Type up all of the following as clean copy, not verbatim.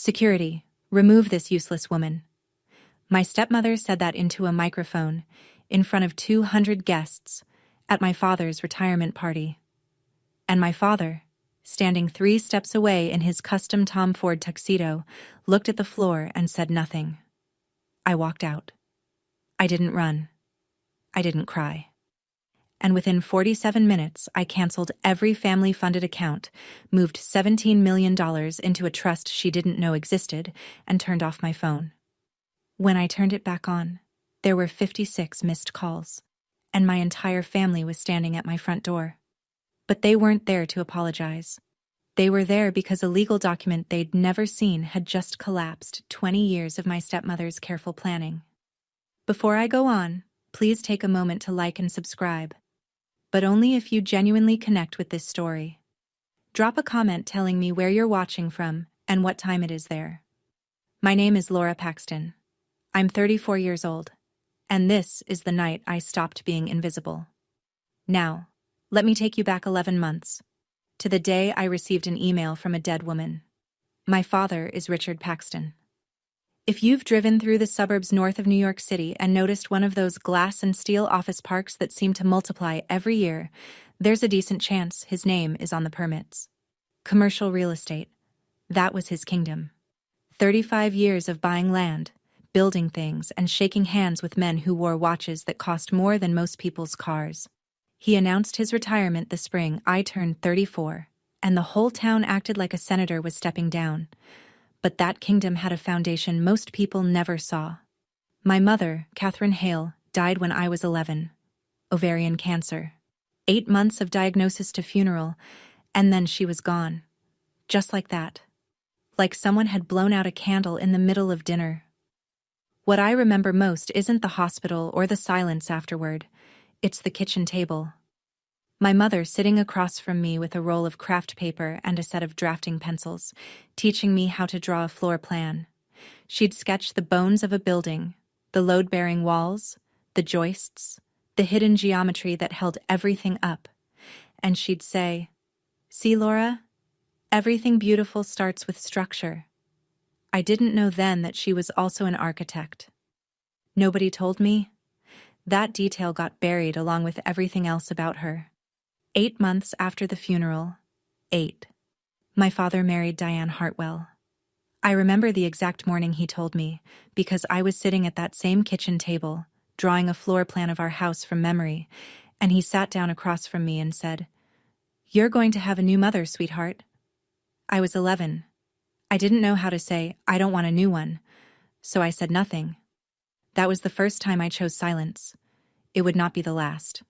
"Security, remove this useless woman." My stepmother said that into a microphone, in front of 200 guests, at my father's retirement party. And my father, standing 3 steps away in his custom Tom Ford tuxedo, looked at the floor and said nothing. I walked out. I didn't run. I didn't cry. And within 47 minutes, I canceled every family-funded account, moved $17 million into a trust she didn't know existed, and turned off my phone. When I turned it back on, there were 56 missed calls, and my entire family was standing at my front door. But they weren't there to apologize. They were there because a legal document they'd never seen had just collapsed 20 years of my stepmother's careful planning. Before I go on, please take a moment to like and subscribe. But only if you genuinely connect with this story. Drop a comment telling me where you're watching from and what time it is there. My name is Laura Paxton. I'm 34 years old, and this is the night I stopped being invisible. Now, let me take you back 11 months, to the day I received an email from a dead woman. My father is Richard Paxton. If you've driven through the suburbs north of New York City and noticed one of those glass and steel office parks that seem to multiply every year, there's a decent chance his name is on the permits. Commercial real estate. That was his kingdom. 35 years of buying land, building things, and shaking hands with men who wore watches that cost more than most people's cars. He announced his retirement the spring I turned 34, and the whole town acted like a senator was stepping down. But that kingdom had a foundation most people never saw. My mother, Catherine Hale, died when I was 11. Ovarian cancer. 8 months of diagnosis to funeral, and then she was gone. Just like that. Like someone had blown out a candle in the middle of dinner. What I remember most isn't the hospital or the silence afterward. It's the kitchen table. My mother sitting across from me with a roll of craft paper and a set of drafting pencils, teaching me how to draw a floor plan. She'd sketch the bones of a building, the load-bearing walls, the joists, the hidden geometry that held everything up. And she'd say, "See, Laura? Everything beautiful starts with structure." I didn't know then that she was also an architect. Nobody told me. That detail got buried along with everything else about her. 8 months after the funeral, 8, my father married Diane Hartwell. I remember the exact morning he told me, because I was sitting at that same kitchen table, drawing a floor plan of our house from memory, and he sat down across from me and said, "You're going to have a new mother, sweetheart." I was 11. I didn't know how to say, "I don't want a new one," so I said nothing. That was the first time I chose silence. It would not be the last.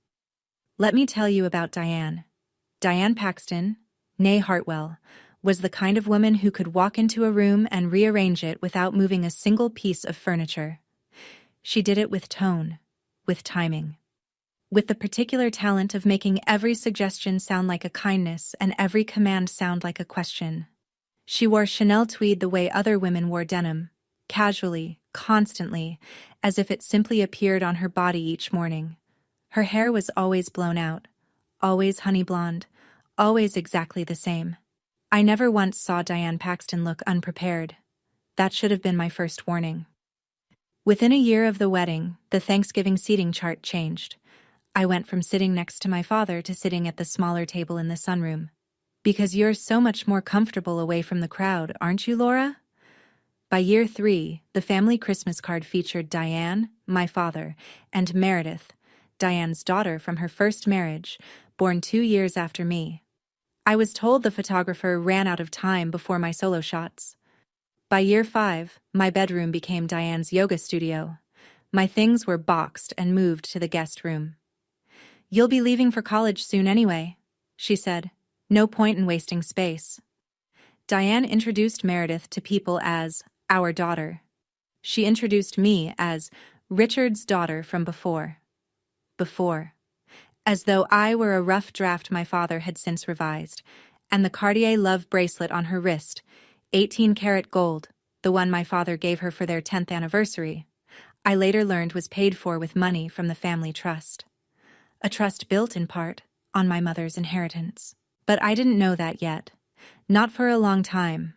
Let me tell you about Diane. Diane Paxton, née Hartwell, was the kind of woman who could walk into a room and rearrange it without moving a single piece of furniture. She did it with tone, with timing, with the particular talent of making every suggestion sound like a kindness and every command sound like a question. She wore Chanel tweed the way other women wore denim, casually, constantly, as if it simply appeared on her body each morning. Her hair was always blown out, always honey blonde, always exactly the same. I never once saw Diane Paxton look unprepared. That should have been my first warning. Within a year of the wedding, the Thanksgiving seating chart changed. I went from sitting next to my father to sitting at the smaller table in the sunroom. Because you're so much more comfortable away from the crowd, aren't you, Laura? By year 3, the family Christmas card featured Diane, my father, and Meredith, Diane's daughter from her first marriage, born 2 years after me. I was told the photographer ran out of time before my solo shots. By year 5, my bedroom became Diane's yoga studio. My things were boxed and moved to the guest room. "You'll be leaving for college soon anyway," she said. "No point in wasting space." Diane introduced Meredith to people as our daughter. She introduced me as Richard's daughter from before. As though I were a rough draft my father had since revised, and the Cartier love bracelet on her wrist, 18-karat gold, the one my father gave her for their 10th anniversary, I later learned was paid for with money from the family trust. A trust built, in part, on my mother's inheritance. But I didn't know that yet. Not for a long time.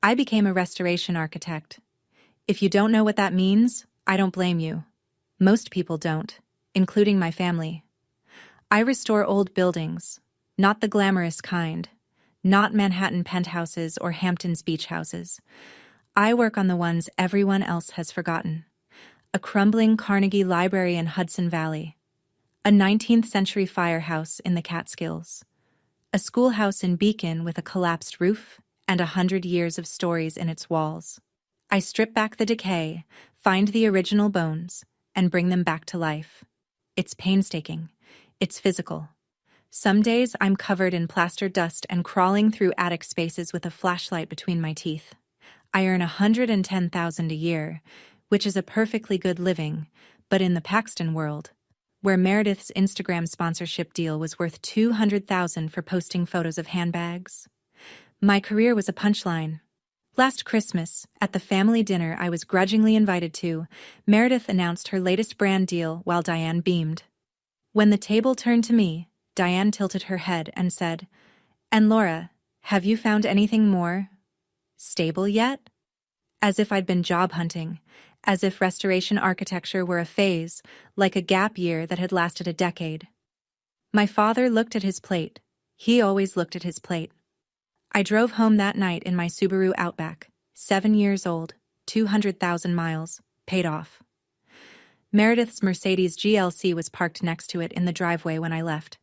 I became a restoration architect. If you don't know what that means, I don't blame you. Most people don't, including my family. I restore old buildings, not the glamorous kind, not Manhattan penthouses or Hamptons beach houses. I work on the ones everyone else has forgotten. A crumbling Carnegie Library in Hudson Valley, a 19th century firehouse in the Catskills, a schoolhouse in Beacon with a collapsed roof and 100 years of stories in its walls. I strip back the decay, find the original bones, and bring them back to life. It's painstaking. It's physical. Some days I'm covered in plaster dust and crawling through attic spaces with a flashlight between my teeth. I earn $110,000 a year, which is a perfectly good living, but in the Paxton world, where Meredith's Instagram sponsorship deal was worth $200,000 for posting photos of handbags, my career was a punchline. Last Christmas, at the family dinner I was grudgingly invited to, Meredith announced her latest brand deal while Diane beamed. When the table turned to me, Diane tilted her head and said, "And Laura, have you found anything more stable yet?" As if I'd been job hunting, as if restoration architecture were a phase, like a gap year that had lasted a decade. My father looked at his plate. He always looked at his plate. I drove home that night in my Subaru Outback, 7 years old, 200,000 miles, paid off. Meredith's Mercedes GLC was parked next to it in the driveway when I left.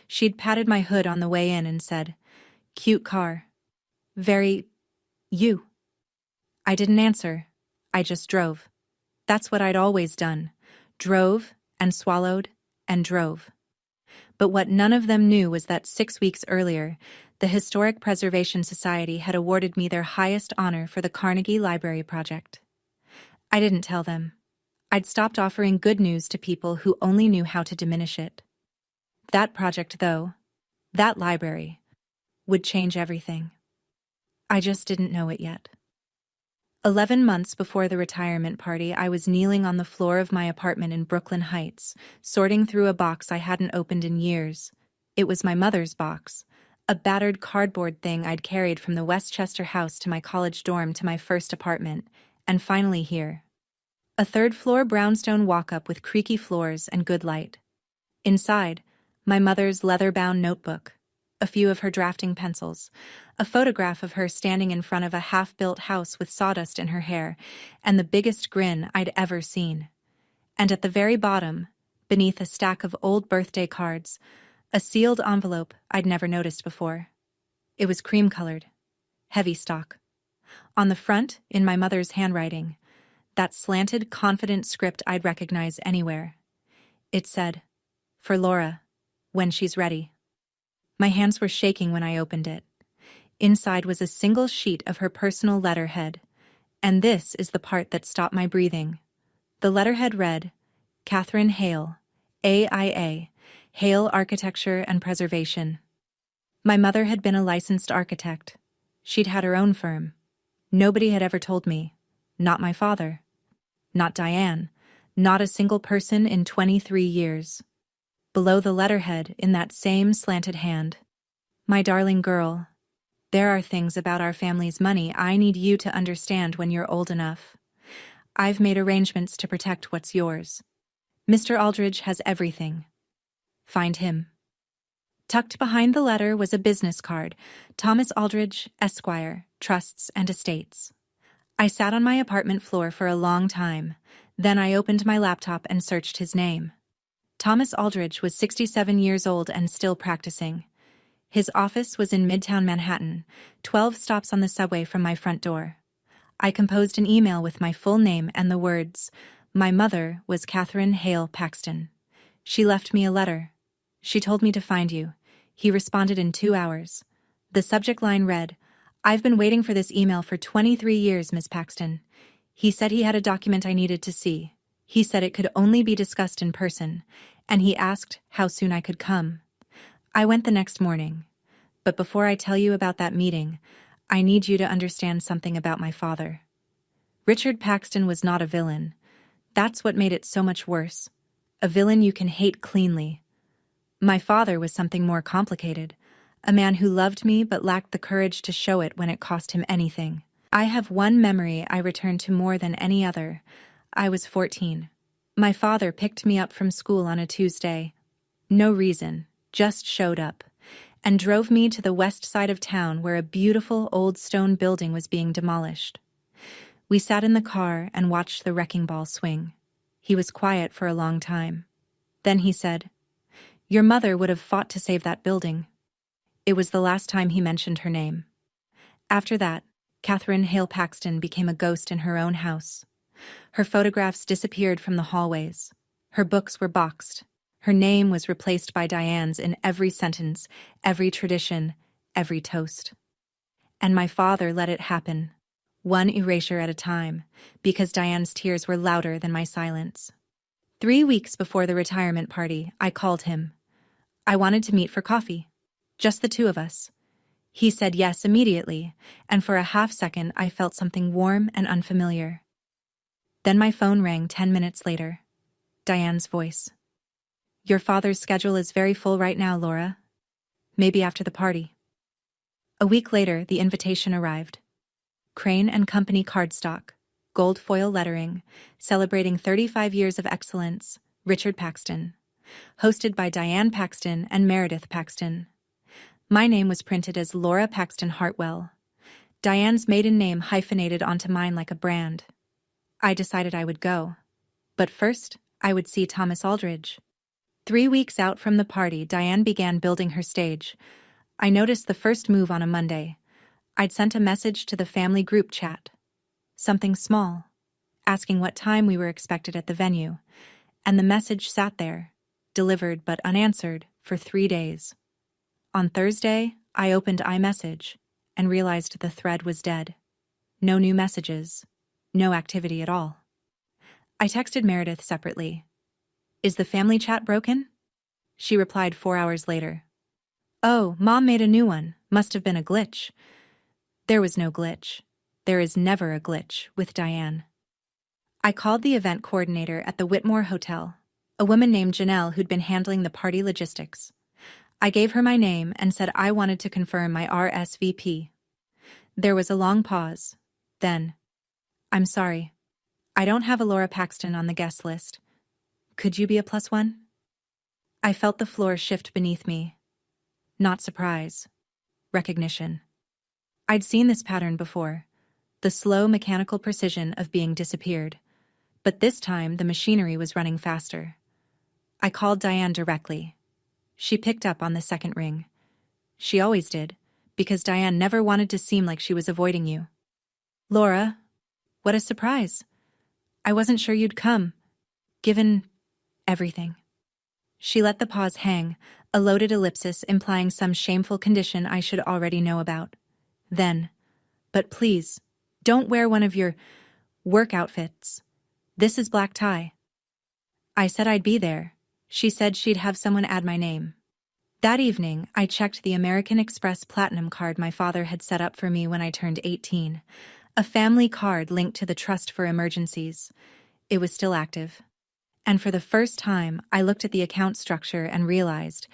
She'd patted my hood on the way in and said, "Cute car. Very you." I didn't answer. I just drove. That's what I'd always done. Drove and swallowed and drove. But what none of them knew was that 6 weeks earlier, the Historic Preservation Society had awarded me their highest honor for the Carnegie Library project. I didn't tell them. I'd stopped offering good news to people who only knew how to diminish it. That project, though, that library, would change everything. I just didn't know it yet. 11 months before the retirement party, I was kneeling on the floor of my apartment in Brooklyn Heights, sorting through a box I hadn't opened in years. It was my mother's box, a battered cardboard thing I'd carried from the Westchester house to my college dorm to my first apartment, and finally here. A third-floor brownstone walk-up with creaky floors and good light. Inside, my mother's leather-bound notebook, a few of her drafting pencils, a photograph of her standing in front of a half-built house with sawdust in her hair, and the biggest grin I'd ever seen. And at the very bottom, beneath a stack of old birthday cards, a sealed envelope I'd never noticed before. It was cream-colored, heavy stock. On the front, in my mother's handwriting, that slanted, confident script I'd recognize anywhere. It said, "For Laura, when she's ready." My hands were shaking when I opened it. Inside was a single sheet of her personal letterhead, and this is the part that stopped my breathing. The letterhead read, "Catherine Hale, AIA, Hale Architecture and Preservation." My mother had been a licensed architect. She'd had her own firm. Nobody had ever told me. Not my father. Not Diane. Not a single person in 23 years. Below the letterhead, in that same slanted hand, "My darling girl, there are things about our family's money I need you to understand when you're old enough. I've made arrangements to protect what's yours. Mr. Aldridge has everything. Find him." Tucked behind the letter was a business card, "Thomas Aldridge, Esquire, Trusts and Estates." I sat on my apartment floor for a long time. Then I opened my laptop and searched his name. Thomas Aldridge was 67 years old and still practicing. His office was in Midtown Manhattan, 12 stops on the subway from my front door. I composed an email with my full name and the words, "My mother was Catherine Hale Paxton. She left me a letter. She told me to find you." He responded in 2 hours. The subject line read, "I've been waiting for this email for 23 years, Miss Paxton." He said he had a document I needed to see. He said it could only be discussed in person, and he asked how soon I could come. I went the next morning. But before I tell you about that meeting, I need you to understand something about my father. Richard Paxton was not a villain. That's what made it so much worse. A villain you can hate cleanly. My father was something more complicated. A man who loved me but lacked the courage to show it when it cost him anything. I have one memory I return to more than any other. I was 14. My father picked me up from school on a Tuesday. No reason, just showed up, and drove me to the west side of town where a beautiful old stone building was being demolished. We sat in the car and watched the wrecking ball swing. He was quiet for a long time. Then he said, "Your mother would have fought to save that building." It was the last time he mentioned her name. After that, Catherine Hale Paxton became a ghost in her own house. Her photographs disappeared from the hallways. Her books were boxed. Her name was replaced by Diane's in every sentence, every tradition, every toast. And my father let it happen, one erasure at a time, because Diane's tears were louder than my silence. 3 weeks before the retirement party, I called him. I wanted to meet for coffee. Just the two of us. He said yes immediately, and for a half second I felt something warm and unfamiliar. Then my phone rang 10 minutes later. Diane's voice. "Your father's schedule is very full right now, Laura. Maybe after the party." A week later, the invitation arrived. Crane and Company cardstock, gold foil lettering, celebrating 35 years of excellence, Richard Paxton. Hosted by Diane Paxton and Meredith Paxton. My name was printed as Laura Paxton Hartwell. Diane's maiden name hyphenated onto mine like a brand. I decided I would go. But first, I would see Thomas Aldridge. 3 weeks out from the party, Diane began building her stage. I noticed the first move on a Monday. I'd sent a message to the family group chat. Something small, asking what time we were expected at the venue. And the message sat there, delivered but unanswered, for 3 days. On Thursday, I opened iMessage and realized the thread was dead. No new messages, no activity at all. I texted Meredith separately. "Is the family chat broken?" She replied 4 hours later. "Oh, Mom made a new one. Must have been a glitch." There was no glitch. There is never a glitch with Diane. I called the event coordinator at the Whitmore Hotel, a woman named Janelle who'd been handling the party logistics. I gave her my name and said I wanted to confirm my RSVP. There was a long pause. Then, "I'm sorry. I don't have a Laura Paxton on the guest list. Could you be a +1? I felt the floor shift beneath me. Not surprise. Recognition. I'd seen this pattern before. The slow mechanical precision of being disappeared. But this time the machinery was running faster. I called Diane directly. She picked up on the second ring. She always did, because Diane never wanted to seem like she was avoiding you. "Laura, what a surprise. I wasn't sure you'd come, given everything." She let the pause hang, a loaded ellipsis implying some shameful condition I should already know about. Then, "But please, don't wear one of your work outfits. This is black tie." I said I'd be there. She said she'd have someone add my name. That evening, I checked the American Express Platinum card my father had set up for me when I turned 18, a family card linked to the Trust for Emergencies. It was still active. And for the first time, I looked at the account structure and realized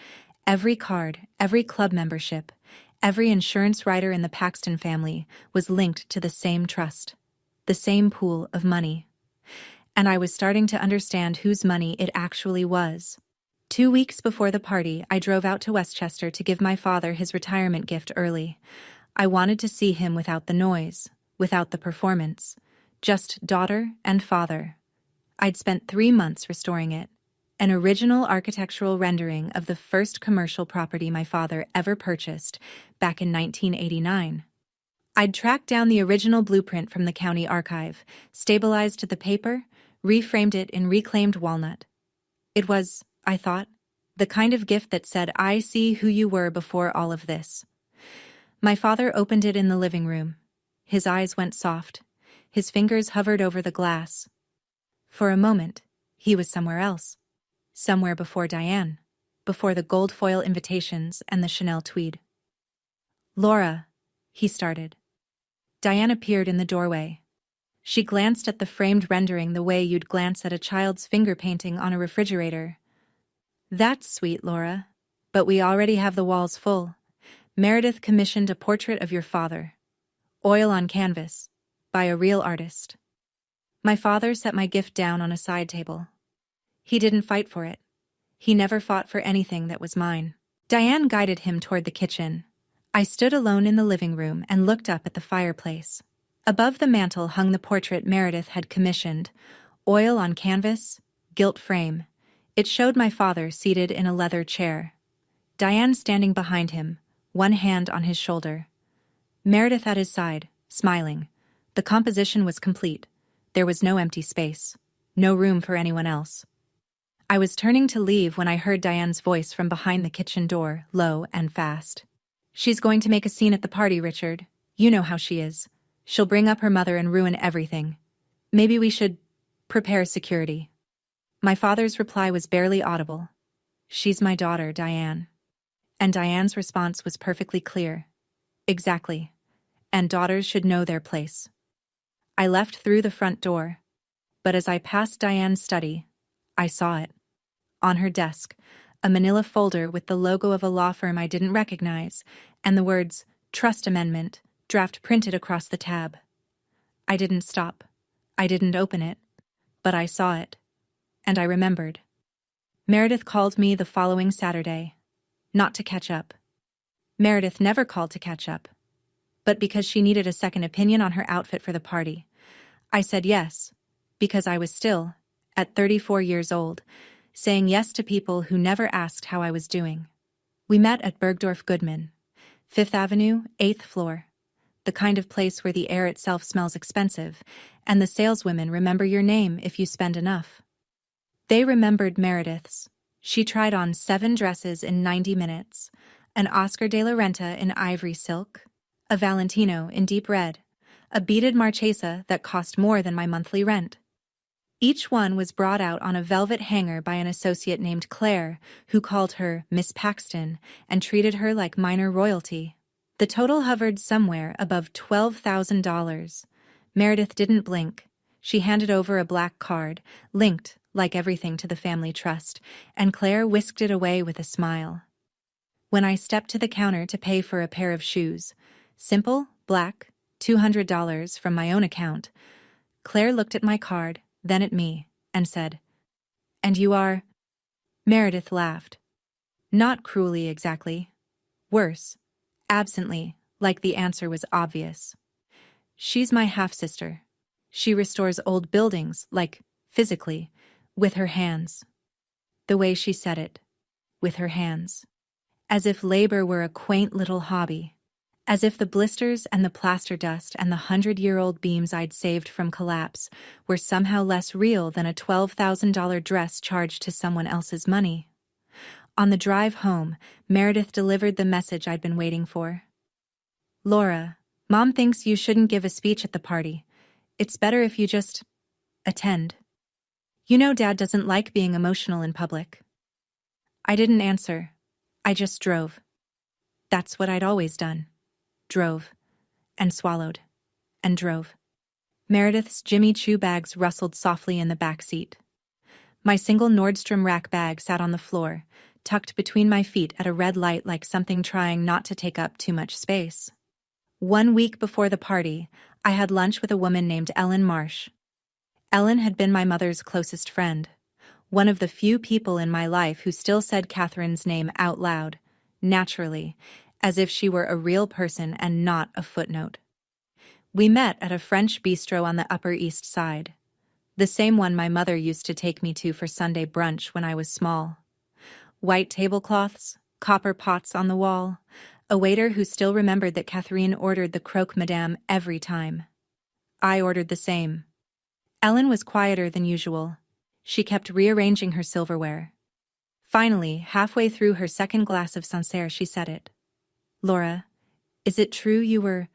every card, every club membership, every insurance rider in the Paxton family was linked to the same trust, the same pool of money. And I was starting to understand whose money it actually was. 2 weeks before the party, I drove out to Westchester to give my father his retirement gift early. I wanted to see him without the noise, without the performance, just daughter and father. I'd spent 3 months restoring it, an original architectural rendering of the first commercial property my father ever purchased back in 1989. I'd tracked down the original blueprint from the county archive, stabilized the paper, reframed it in reclaimed walnut. It was, I thought, the kind of gift that said, "I see who you were before all of this." My father opened it in the living room. His eyes went soft. His fingers hovered over the glass. For a moment, he was somewhere else. Somewhere before Diane, before the gold foil invitations and the Chanel tweed. "Laura," he started. Diane appeared in the doorway. She glanced at the framed rendering the way you'd glance at a child's finger painting on a refrigerator. "That's sweet, Laura. But we already have the walls full. Meredith commissioned a portrait of your father. Oil on canvas. By a real artist. My father set my gift down on a side table. He didn't fight for it. He never fought for anything that was mine. Diane guided him toward the kitchen. I stood alone in the living room and looked up at the fireplace. Above the mantel hung the portrait Meredith had commissioned. Oil on canvas, gilt frame. It showed my father seated in a leather chair. Diane standing behind him, one hand on his shoulder. Meredith at his side, smiling. The composition was complete. There was no empty space. No room for anyone else. I was turning to leave when I heard Diane's voice from behind the kitchen door, low and fast. She's going to make a scene at the party, Richard. You know how she is. She'll bring up her mother and ruin everything. Maybe we should prepare security. My father's reply was barely audible. She's my daughter, Diane. And Diane's response was perfectly clear. Exactly. And daughters should know their place. I left through the front door. But as I passed Diane's study, I saw it. On her desk, a manila folder with the logo of a law firm I didn't recognize, and the words, Trust Amendment, draft printed across the tab. I didn't stop. I didn't open it. But I saw it. And I remembered. Meredith called me the following Saturday. Not to catch up. Meredith never called to catch up. But because she needed a second opinion on her outfit for the party. I said yes, because I was still, at 34 years old, saying yes to people who never asked how I was doing. We met at Bergdorf Goodman, 5th Avenue, 8th floor, the kind of place where the air itself smells expensive, and the saleswomen remember your name if you spend enough. They remembered Meredith's. She tried on 7 dresses in 90 minutes, an Oscar de la Renta in ivory silk, a Valentino in deep red, a beaded Marchesa that cost more than my monthly rent. Each one was brought out on a velvet hanger by an associate named Claire, who called her Miss Paxton and treated her like minor royalty. The total hovered somewhere above $12,000. Meredith didn't blink. She handed over a black card, linked, like everything, to the family trust, and Claire whisked it away with a smile. When I stepped to the counter to pay for a pair of shoes, simple, black, $200 from my own account, Claire looked at my card, then at me, and said, "And you are?" Meredith laughed. Not cruelly exactly. Worse. Absently, like the answer was obvious. She's my half-sister. She restores old buildings, like, physically, with her hands. The way she said it. With her hands. As if labor were a quaint little hobby. As if the blisters and the plaster dust and the 100-year-old beams I'd saved from collapse were somehow less real than a $12,000 dress charged to someone else's money. On the drive home, Meredith delivered the message I'd been waiting for. "Laura, Mom thinks you shouldn't give a speech at the party. It's better if you just attend. You know Dad doesn't like being emotional in public." I didn't answer. I just drove. That's what I'd always done. Drove. And swallowed. And drove. Meredith's Jimmy Choo bags rustled softly in the back seat. My single Nordstrom rack bag sat on the floor, tucked between my feet at a red light like something trying not to take up too much space. 1 week before the party, I had lunch with a woman named Ellen Marsh. Ellen had been my mother's closest friend, one of the few people in my life who still said Catherine's name out loud, naturally, as if she were a real person and not a footnote. We met at a French bistro on the Upper East Side, the same one my mother used to take me to for Sunday brunch when I was small. White tablecloths, copper pots on the wall, a waiter who still remembered that Catherine ordered the croque madame every time. I ordered the same. Ellen was quieter than usual. She kept rearranging her silverware. Finally, halfway through her second glass of Sancerre, she said it. "Laura, is it true you were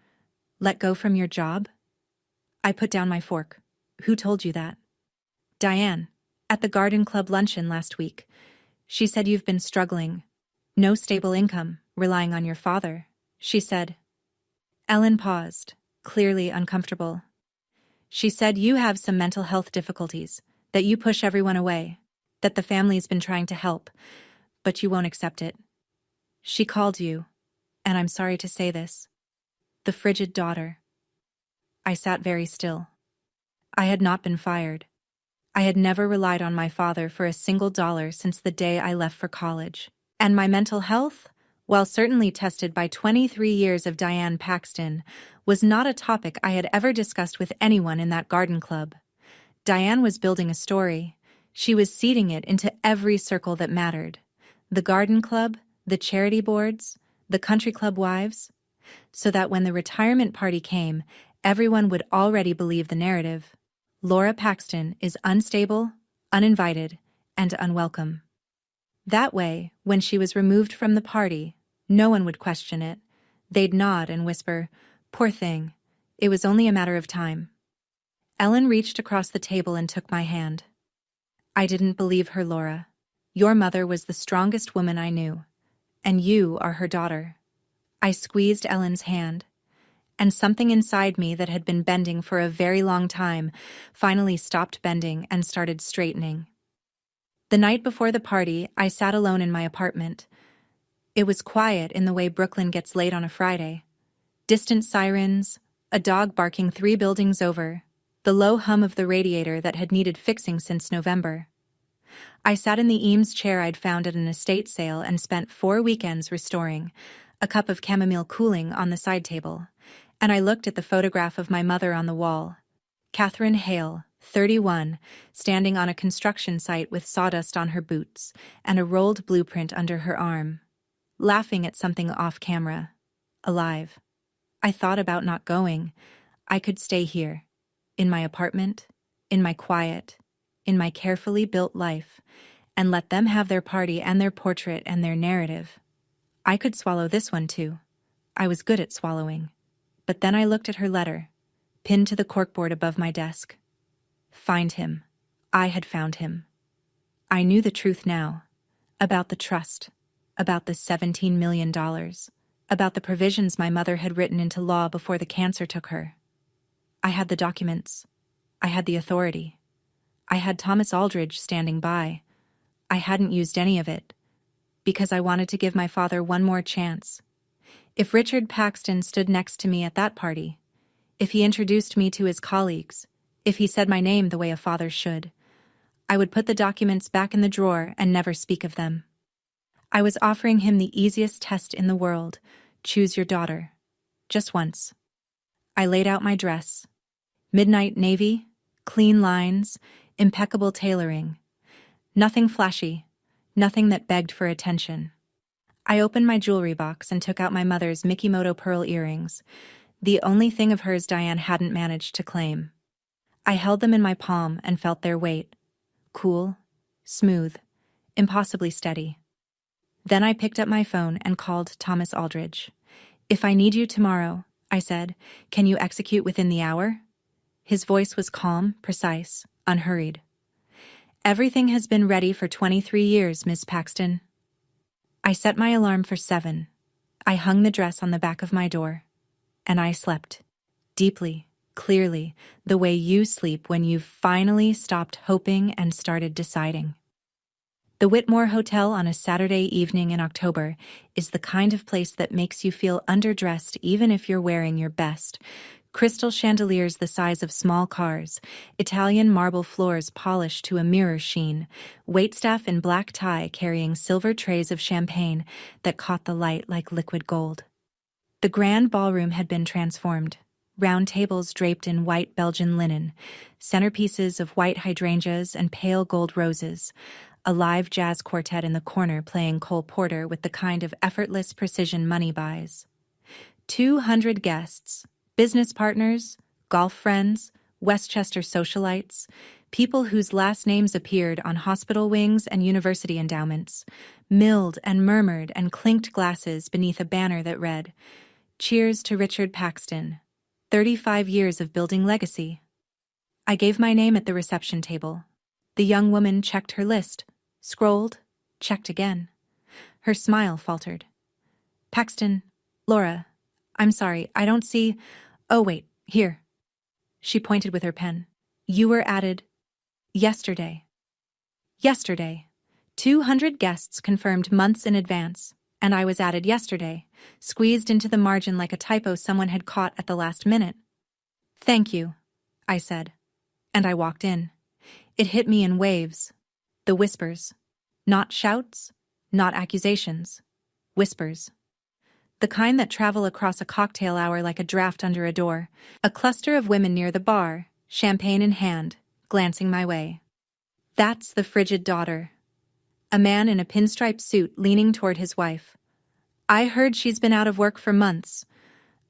let go from your job?" I put down my fork. "Who told you that?" "Diane, at the Garden Club luncheon last week. She said you've been struggling. No stable income, relying on your father," she said. Ellen paused, clearly uncomfortable. "She said you have some mental health difficulties, that you push everyone away, that the family's been trying to help, but you won't accept it. She called you. And I'm sorry to say this. The frigid daughter. I sat very still. I had not been fired. I had never relied on my father for a single dollar since the day I left for college. And my mental health, while certainly tested by 23 years of Diane Paxton, was not a topic I had ever discussed with anyone in that garden club. Diane was building a story. She was seeding it into every circle that mattered. The garden club, the charity boards, the country club wives, so that when the retirement party came, everyone would already believe the narrative. Laura Paxton is unstable, uninvited, and unwelcome. That way, when she was removed from the party, no one would question it. They'd nod and whisper, "Poor thing. It was only a matter of time." Ellen reached across the table and took my hand. "I didn't believe her, Laura. Your mother was the strongest woman I knew, and you are her daughter." I squeezed Ellen's hand, and something inside me that had been bending for a very long time finally stopped bending and started straightening. The night before the party, I sat alone in my apartment. It was quiet in the way Brooklyn gets late on a Friday. Distant sirens, a dog barking 3 buildings over, the low hum of the radiator that had needed fixing since November. I sat in the Eames chair I'd found at an estate sale and spent 4 weekends restoring, a cup of chamomile cooling on the side table, and I looked at the photograph of my mother on the wall. Catherine Hale, 31, standing on a construction site with sawdust on her boots and a rolled blueprint under her arm, laughing at something off camera, alive. I thought about not going. I could stay here, in my apartment, in my quiet, in my carefully built life, and let them have their party and their portrait and their narrative. I could swallow this one too. I was good at swallowing. But then I looked at her letter, pinned to the corkboard above my desk. Find him. I had found him. I knew the truth now. About the trust. About the $17 million. About the provisions my mother had written into law before the cancer took her. I had the documents. I had the authority. I had Thomas Aldridge standing by. I hadn't used any of it, because I wanted to give my father one more chance. If Richard Paxton stood next to me at that party, if he introduced me to his colleagues, if he said my name the way a father should, I would put the documents back in the drawer and never speak of them. I was offering him the easiest test in the world. Choose your daughter. Just once. I laid out my dress. Midnight navy, clean lines, impeccable tailoring. Nothing flashy, nothing that begged for attention. I opened my jewelry box and took out my mother's Mikimoto pearl earrings, the only thing of hers Diane hadn't managed to claim. I held them in my palm and felt their weight. Cool, smooth, impossibly steady. Then I picked up my phone and called Thomas Aldridge. "If I need you tomorrow," I said, "can you execute within the hour?" His voice was calm, precise, unhurried. "Everything has been ready for 23 years, Miss Paxton." I set my alarm for 7. I hung the dress on the back of my door. And I slept. Deeply, clearly, the way you sleep when you've finally stopped hoping and started deciding. The Whitmore Hotel on a Saturday evening in October is the kind of place that makes you feel underdressed even if you're wearing your best. Crystal chandeliers the size of small cars, Italian marble floors polished to a mirror sheen, waitstaff in black tie carrying silver trays of champagne that caught the light like liquid gold. The grand ballroom had been transformed. Round tables draped in white Belgian linen, centerpieces of white hydrangeas and pale gold roses, a live jazz quartet in the corner playing Cole Porter with the kind of effortless precision money buys. 200 guests, business partners, golf friends, Westchester socialites, people whose last names appeared on hospital wings and university endowments, milled and murmured and clinked glasses beneath a banner that read, "Cheers to Richard Paxton, 35 years of building legacy." I gave my name at the reception table. The young woman checked her list, scrolled, checked again. Her smile faltered. "Paxton, Laura, I'm sorry, I don't see... Oh, wait, here." She pointed with her pen. "You were added yesterday." Yesterday. 200 guests confirmed months in advance. And I was added yesterday, squeezed into the margin like a typo someone had caught at the last minute. Thank you, I said. And I walked in. It hit me in waves. The whispers. Not shouts, not accusations. Whispers. The kind that travel across a cocktail hour like a draft under a door. A cluster of women near the bar, champagne in hand, glancing my way. That's the frigid daughter. A man in a pinstripe suit leaning toward his wife. I heard she's been out of work for months.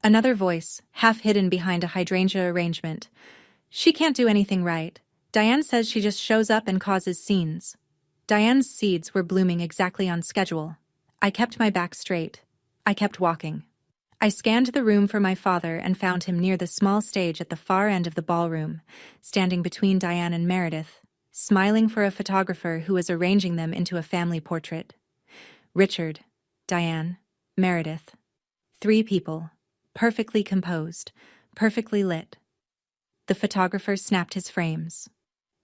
Another voice, half hidden behind a hydrangea arrangement. She can't do anything right. Diane says she just shows up and causes scenes. Diane's seeds were blooming exactly on schedule. I kept my back straight. I kept walking. I scanned the room for my father and found him near the small stage at the far end of the ballroom, standing between Diane and Meredith, smiling for a photographer who was arranging them into a family portrait. Richard, Diane, Meredith. 3 people, perfectly composed, perfectly lit. The photographer snapped his frames.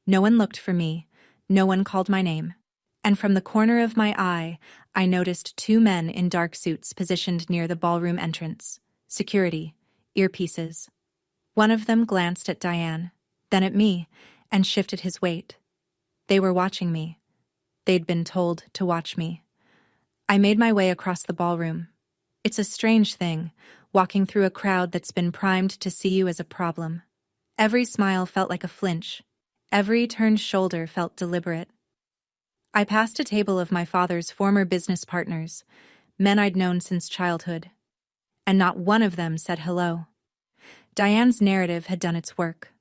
No one looked for me, no one called my name. And from the corner of my eye, I noticed 2 men in dark suits positioned near the ballroom entrance. Security, earpieces. One of them glanced at Diane, then at me, and shifted his weight. They were watching me. They'd been told to watch me. I made my way across the ballroom. It's a strange thing, walking through a crowd that's been primed to see you as a problem. Every smile felt like a flinch. Every turned shoulder felt deliberate. I passed a table of my father's former business partners, men I'd known since childhood. And not one of them said hello. Diane's narrative had done its work.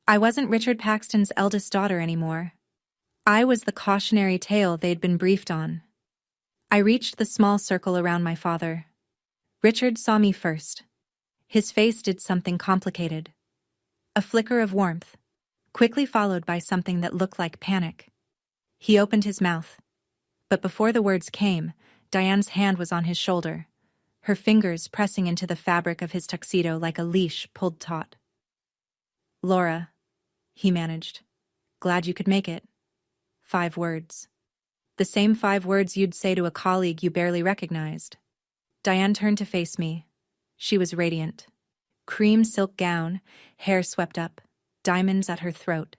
I wasn't Richard Paxton's eldest daughter anymore. I was the cautionary tale they'd been briefed on. I reached the small circle around my father. Richard saw me first. His face did something complicated. A flicker of warmth, quickly followed by something that looked like panic. He opened his mouth. But before the words came, Diane's hand was on his shoulder, her fingers pressing into the fabric of his tuxedo like a leash pulled taut. "Laura," he managed. "Glad you could make it." 5 words. The same 5 words you'd say to a colleague you barely recognized. Diane turned to face me. She was radiant. Cream silk gown, hair swept up, diamonds at her throat.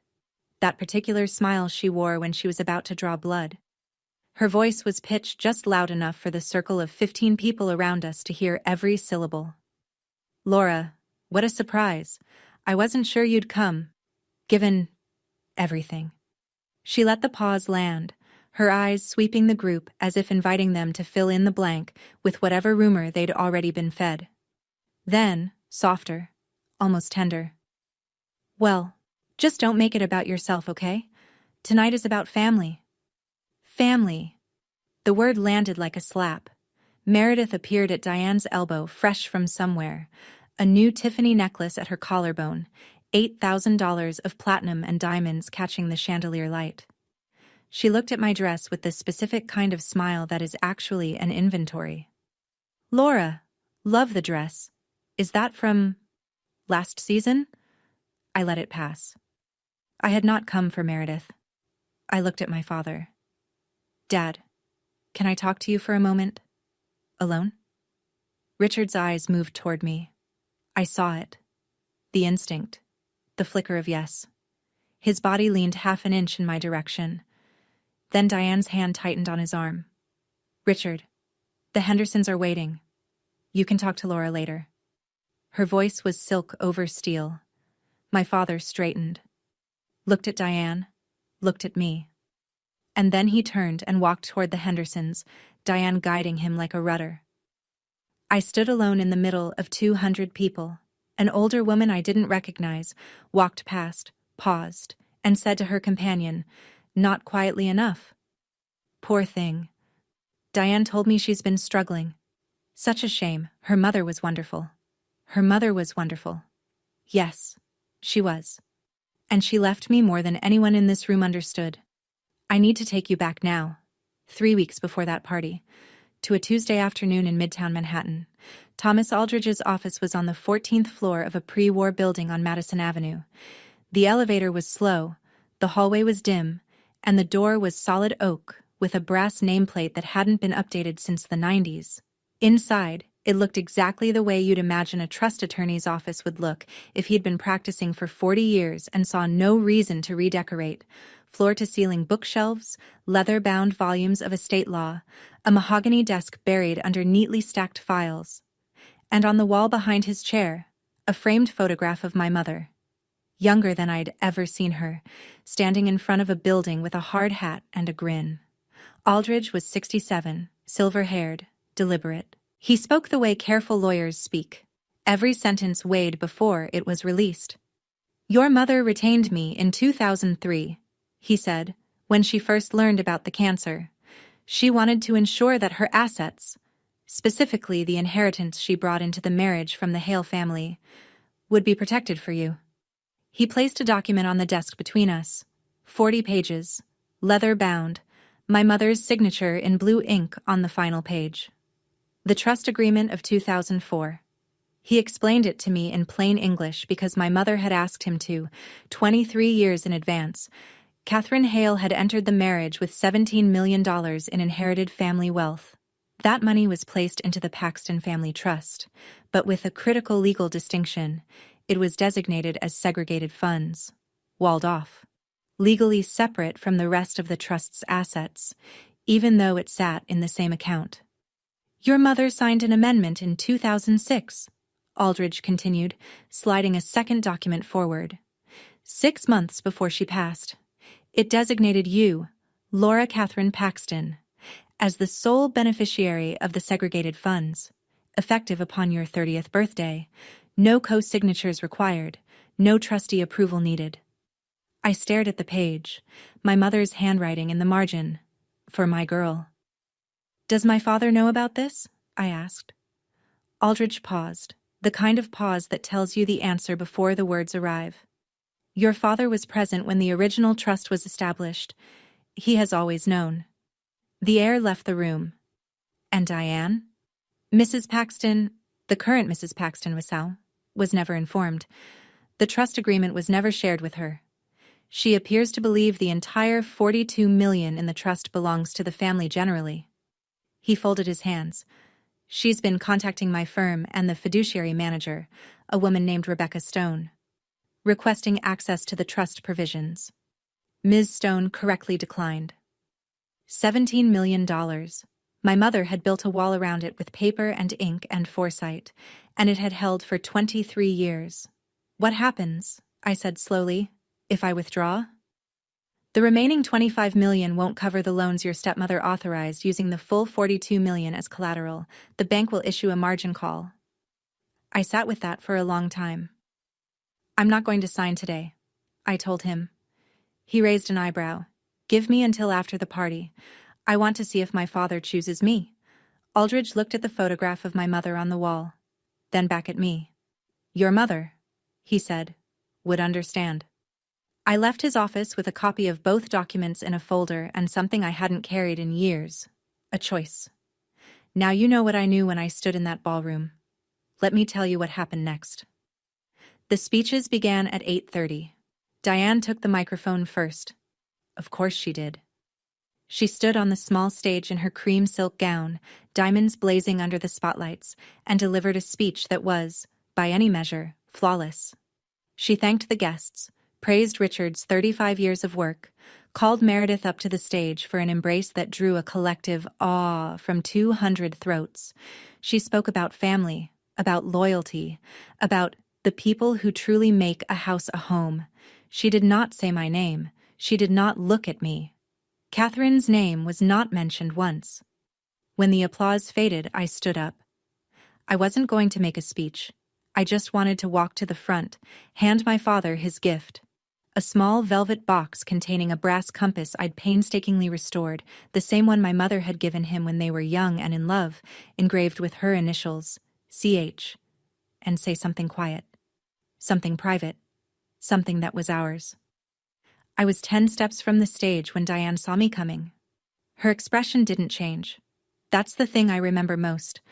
That particular smile she wore when she was about to draw blood. Her voice was pitched just loud enough for the circle of 15 people around us to hear every syllable. "Laura, what a surprise. I wasn't sure you'd come, given everything." She let the pause land, her eyes sweeping the group as if inviting them to fill in the blank with whatever rumor they'd already been fed. Then, softer, almost tender. "Well, just don't make it about yourself, okay? Tonight is about family." Family. The word landed like a slap. Meredith appeared at Diane's elbow, fresh from somewhere. A new Tiffany necklace at her collarbone, $8,000 of platinum and diamonds catching the chandelier light. She looked at my dress with the specific kind of smile that is actually an inventory. "Laura, love the dress. Is that from last season?" I let it pass. I had not come for Meredith. I looked at my father. "Dad, can I talk to you for a moment? Alone?" Richard's eyes moved toward me. I saw it. The instinct. The flicker of yes. His body leaned half an inch in my direction. Then Diane's hand tightened on his arm. "Richard, the Hendersons are waiting. You can talk to Laura later." Her voice was silk over steel. My father straightened. Looked at Diane. Looked at me. And then he turned and walked toward the Hendersons, Diane guiding him like a rudder. I stood alone in the middle of 200 people. An older woman I didn't recognize walked past, paused, and said to her companion, "Not quietly enough." Poor thing. Diane told me she's been struggling. Such a shame. Her mother was wonderful. Her mother was wonderful. Yes, she was. And she left me more than anyone in this room understood. I need to take you back now, 3 weeks before that party, to a Tuesday afternoon in Midtown Manhattan. Thomas Aldridge's office was on the 14th floor of a pre-war building on Madison Avenue. The elevator was slow, the hallway was dim, and the door was solid oak with a brass nameplate that hadn't been updated since the 90s. Inside, it looked exactly the way you'd imagine a trust attorney's office would look if he'd been practicing for 40 years and saw no reason to redecorate. Floor-to-ceiling bookshelves, leather-bound volumes of estate law, a mahogany desk buried under neatly stacked files. And on the wall behind his chair, a framed photograph of my mother. Younger than I'd ever seen her, standing in front of a building with a hard hat and a grin. Aldridge was 67, silver-haired, deliberate. He spoke the way careful lawyers speak. Every sentence weighed before it was released. "Your mother retained me in 2003, he said, when she first learned about the cancer. She wanted to ensure that her assets, specifically the inheritance she brought into the marriage from the Hale family, would be protected for you." He placed a document on the desk between us. 40 pages, leather-bound, my mother's signature in blue ink on the final page. The trust agreement of 2004. He explained it to me in plain English because my mother had asked him to, 23 years in advance. Catherine Hale had entered the marriage with $17 million in inherited family wealth. That money was placed into the Paxton Family Trust, but with a critical legal distinction. It was designated as segregated funds, walled off, legally separate from the rest of the trust's assets, even though it sat in the same account. "Your mother signed an amendment in 2006, Aldridge continued, sliding a second document forward. 6 months before she passed. It designated you, Laura Catherine Paxton, as the sole beneficiary of the segregated funds, effective upon your 30th birthday. No co-signatures required, no trustee approval needed." I stared at the page, my mother's handwriting in the margin. "For my girl." "Does my father know about this?" I asked. Aldridge paused, the kind of pause that tells you the answer before the words arrive. "Your father was present when the original trust was established. He has always known." The air left the room. "And Diane?" "Mrs. Paxton, the current Mrs. Paxton was never informed. The trust agreement was never shared with her. She appears to believe the entire $42 million in the trust belongs to the family generally." He folded his hands. "She's been contacting my firm and the fiduciary manager, a woman named Rebecca Stone, requesting access to the trust provisions." Ms. Stone correctly declined. $17 million. My mother had built a wall around it with paper and ink and foresight, and it had held for 23 years. "What happens," I said slowly, "if I withdraw?" "The remaining $25 million won't cover the loans your stepmother authorized using the full $42 million as collateral. The bank will issue a margin call." I sat with that for a long time. "I'm not going to sign today," I told him. He raised an eyebrow. "Give me until after the party. I want to see if my father chooses me." Aldridge looked at the photograph of my mother on the wall, then back at me. "Your mother," he said, "would understand." I left his office with a copy of both documents in a folder and something I hadn't carried in years. A choice. Now you know what I knew when I stood in that ballroom. Let me tell you what happened next. The speeches began at 8:30. Diane took the microphone first. Of course she did. She stood on the small stage in her cream silk gown, diamonds blazing under the spotlights, and delivered a speech that was, by any measure, flawless. She thanked the guests, praised Richard's 35 years of work, called Meredith up to the stage for an embrace that drew a collective awe from 200 throats. She spoke about family, about loyalty, about the people who truly make a house a home. She did not say my name. She did not look at me. Catherine's name was not mentioned once. When the applause faded, I stood up. I wasn't going to make a speech. I just wanted to walk to the front, hand my father his gift. A small velvet box containing a brass compass I'd painstakingly restored, the same one my mother had given him when they were young and in love, engraved with her initials, CH, and say something quiet, something private, something that was ours. I was 10 steps from the stage when Diane saw me coming. Her expression didn't change. That's the thing I remember most.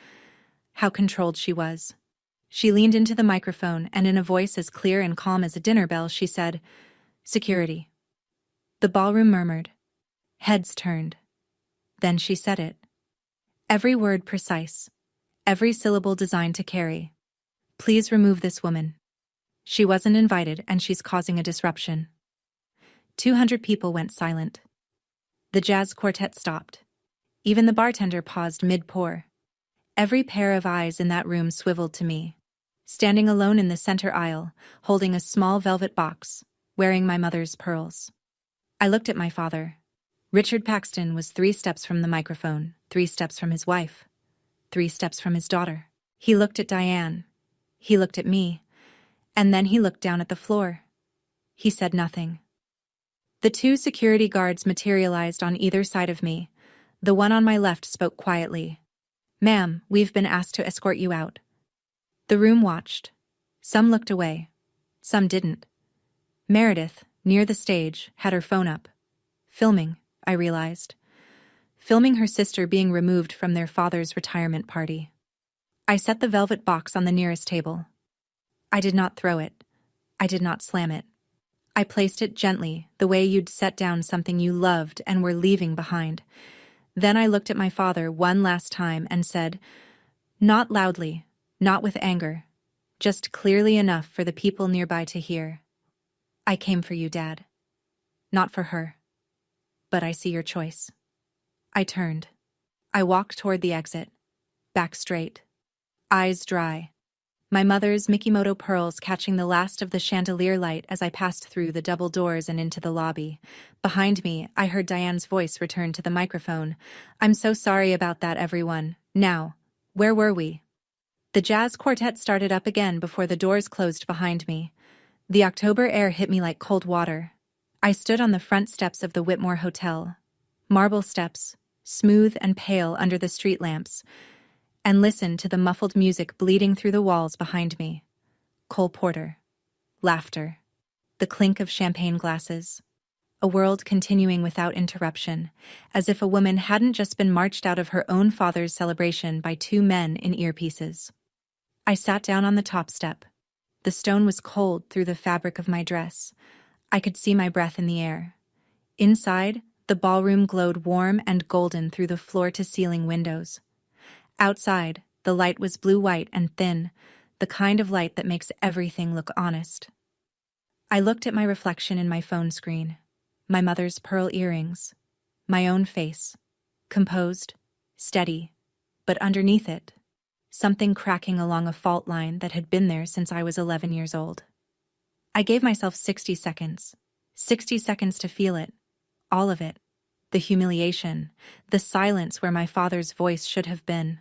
How controlled she was. She leaned into the microphone, and in a voice as clear and calm as a dinner bell, she said, "Security." The ballroom murmured. Heads turned. Then she said it. Every word precise. Every syllable designed to carry. Please remove this woman. She wasn't invited and she's causing a disruption. 200 people went silent. The jazz quartet stopped. Even the bartender paused mid-pour. Every pair of eyes in that room swiveled to me. Standing alone in the center aisle, holding a small velvet box, wearing my mother's pearls. I looked at my father. Richard Paxton was 3 steps from the microphone, 3 steps from his wife, 3 steps from his daughter. He looked at Diane. He looked at me. And then he looked down at the floor. He said nothing. The 2 security guards materialized on either side of me. The one on my left spoke quietly. "Ma'am, we've been asked to escort you out." The room watched. Some looked away. Some didn't. Meredith, near the stage, had her phone up. Filming, I realized. Filming her sister being removed from their father's retirement party. I set the velvet box on the nearest table. I did not throw it. I did not slam it. I placed it gently, the way you'd set down something you loved and were leaving behind. Then I looked at my father one last time and said, not loudly, not with anger, just clearly enough for the people nearby to hear. "I came for you, Dad. Not for her. But I see your choice." I turned. I walked toward the exit. Back straight. Eyes dry. My mother's Mikimoto pearls catching the last of the chandelier light as I passed through the double doors and into the lobby. Behind me, I heard Diane's voice return to the microphone. "I'm so sorry about that, everyone. Now, where were we?" The jazz quartet started up again before the doors closed behind me. The October air hit me like cold water. I stood on the front steps of the Whitmore Hotel. Marble steps, smooth and pale under the street lamps, and listened to the muffled music bleeding through the walls behind me. Cole Porter. Laughter. The clink of champagne glasses. A world continuing without interruption, as if a woman hadn't just been marched out of her own father's celebration by 2 men in earpieces. I sat down on the top step. The stone was cold through the fabric of my dress. I could see my breath in the air. Inside, the ballroom glowed warm and golden through the floor-to-ceiling windows. Outside, the light was blue-white and thin, the kind of light that makes everything look honest. I looked at my reflection in my phone screen, my mother's pearl earrings, my own face, composed, steady, but underneath it, something cracking along a fault line that had been there since I was 11 years old. I gave myself 60 seconds. 60 seconds to feel it. All of it. The humiliation. The silence where my father's voice should have been.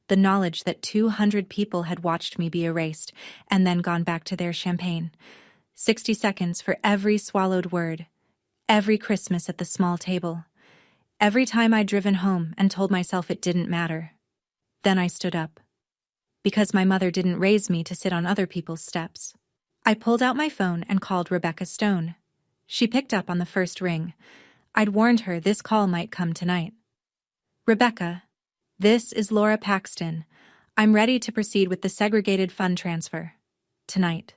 The knowledge that 200 people had watched me be erased and then gone back to their champagne. 60 seconds for every swallowed word. Every Christmas at the small table. Every time I'd driven home and told myself it didn't matter. Then I stood up. Because my mother didn't raise me to sit on other people's steps. I pulled out my phone and called Rebecca Stone. She picked up on the first ring. I'd warned her this call might come tonight. "Rebecca, this is Laura Paxton. I'm ready to proceed with the segregated fund transfer. Tonight."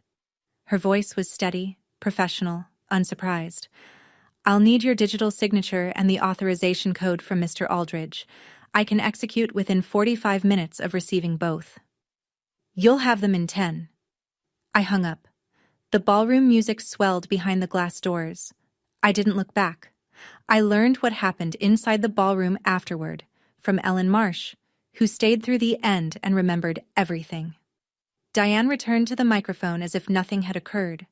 Her voice was steady, professional, unsurprised. "I'll need your digital signature and the authorization code from Mr. Aldridge. I can execute within 45 minutes of receiving both." "You'll have them in 10. I hung up. The ballroom music swelled behind the glass doors. I didn't look back. I learned what happened inside the ballroom afterward, from Ellen Marsh, who stayed through the end and remembered everything. Diane returned to the microphone as if nothing had occurred.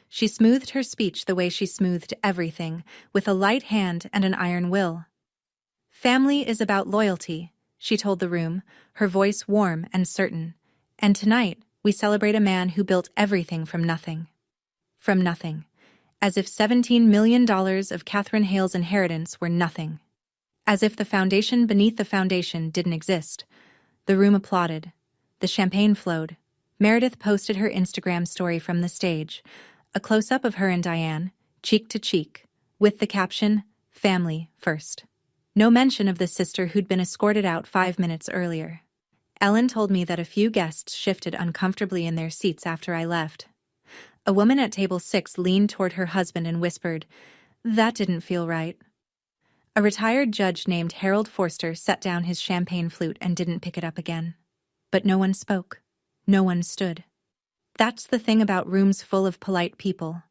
She smoothed her speech the way she smoothed everything, with a light hand and an iron will. "Family is about loyalty," she told the room, her voice warm and certain. "And tonight, we celebrate a man who built everything from nothing." From nothing. As if $17 million of Catherine Hale's inheritance were nothing. As if the foundation beneath the foundation didn't exist. The room applauded. The champagne flowed. Meredith posted her Instagram story from the stage, a close-up of her and Diane, cheek to cheek, with the caption, "Family first." No mention of the sister who'd been escorted out 5 minutes earlier. Ellen told me that a few guests shifted uncomfortably in their seats after I left. A woman at table 6 leaned toward her husband and whispered, "That didn't feel right." A retired judge named Harold Forster set down his champagne flute and didn't pick it up again. But no one spoke. No one stood. That's the thing about rooms full of polite people.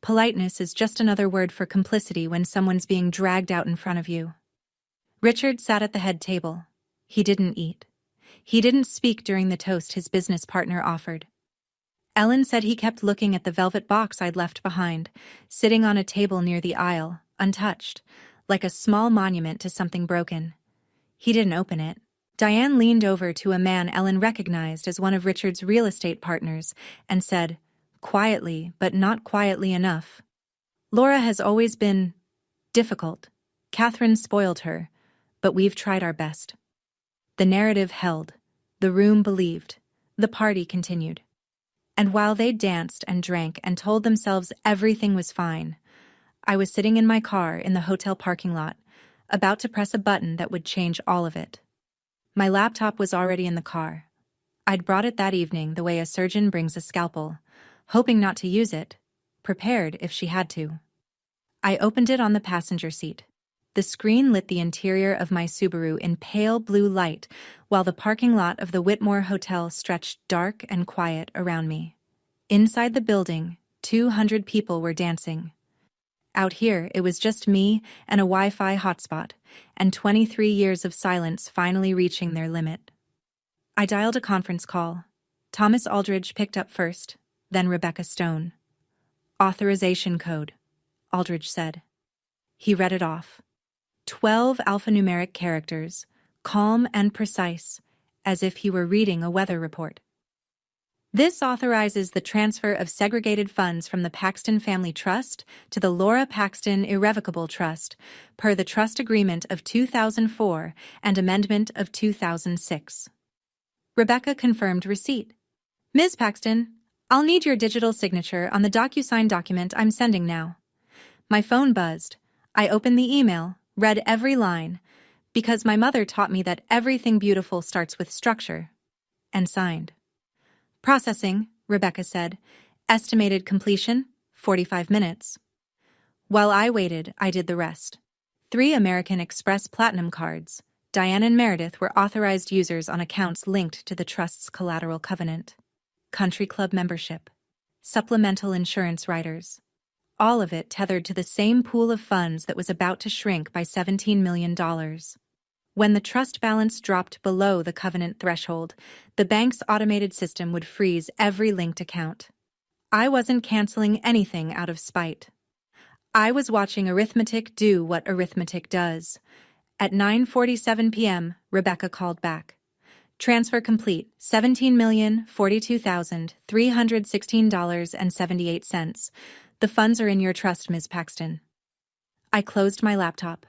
Politeness is just another word for complicity when someone's being dragged out in front of you. Richard sat at the head table. He didn't eat. He didn't speak during the toast his business partner offered. Ellen said he kept looking at the velvet box I'd left behind, sitting on a table near the aisle, untouched, like a small monument to something broken. He didn't open it. Diane leaned over to a man Ellen recognized as one of Richard's real estate partners and said, quietly, but not quietly enough, "Laura has always been difficult. Catherine spoiled her, but we've tried our best." The narrative held. The room believed. The party continued. And while they danced and drank and told themselves everything was fine, I was sitting in my car in the hotel parking lot, about to press a button that would change all of it. My laptop was already in the car. I'd brought it that evening the way a surgeon brings a scalpel, hoping not to use it, prepared if she had to. I opened it on the passenger seat. The screen lit the interior of my Subaru in pale blue light, while the parking lot of the Whitmore Hotel stretched dark and quiet around me. Inside the building, 200 people were dancing. Out here, it was just me and a Wi-Fi hotspot, and 23 years of silence finally reaching their limit. I dialed a conference call. Thomas Aldridge picked up first, then Rebecca Stone. "Authorization code," Aldridge said. He read it off. 12 alphanumeric characters, calm and precise, as if he were reading a weather report. "This authorizes the transfer of segregated funds from the Paxton Family Trust to the Laura Paxton Irrevocable Trust, per the Trust Agreement of 2004 and Amendment of 2006. Rebecca confirmed receipt. "Ms. Paxton, I'll need your digital signature on the DocuSign document I'm sending now." My phone buzzed. I opened the email, read every line, because my mother taught me that everything beautiful starts with structure, and signed. "Processing," Rebecca said. "Estimated completion, 45 minutes. While I waited, I did the rest. 3 American Express Platinum cards. Diane and Meredith were authorized users on accounts linked to the Trust's collateral covenant. Country club membership. Supplemental insurance riders. All of it tethered to the same pool of funds that was about to shrink by $17 million. When the trust balance dropped below the covenant threshold, the bank's automated system would freeze every linked account. I wasn't canceling anything out of spite. I was watching arithmetic do what arithmetic does. At 9:47 p.m., Rebecca called back. "Transfer complete, $17,042,316.78. The funds are in your trust, Ms. Paxton." I closed my laptop.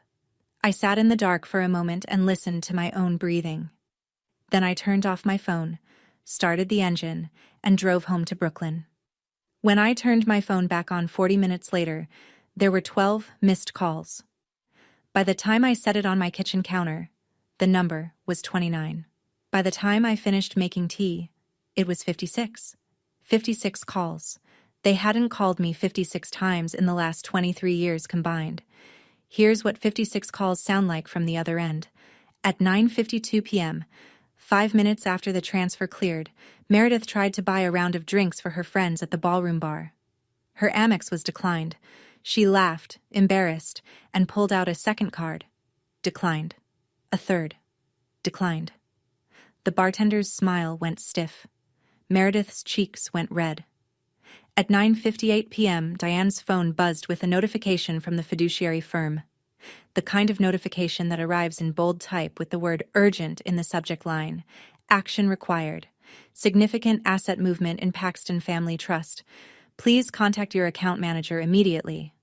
I sat in the dark for a moment and listened to my own breathing. Then I turned off my phone, started the engine, and drove home to Brooklyn. When I turned my phone back on 40 minutes later, there were 12 missed calls. By the time I set it on my kitchen counter, the number was 29. By the time I finished making tea, it was 56. 56 calls. They hadn't called me 56 times in the last 23 years combined. Here's what 56 calls sound like from the other end. At 9:52 p.m., 5 minutes after the transfer cleared, Meredith tried to buy a round of drinks for her friends at the ballroom bar. Her Amex was declined. She laughed, embarrassed, and pulled out a second card. Declined. A third. Declined. The bartender's smile went stiff. Meredith's cheeks went red. At 9:58 p.m., Diane's phone buzzed with a notification from the fiduciary firm. The kind of notification that arrives in bold type with the word urgent in the subject line. Action required. Significant asset movement in Paxton Family Trust. Please contact your account manager immediately.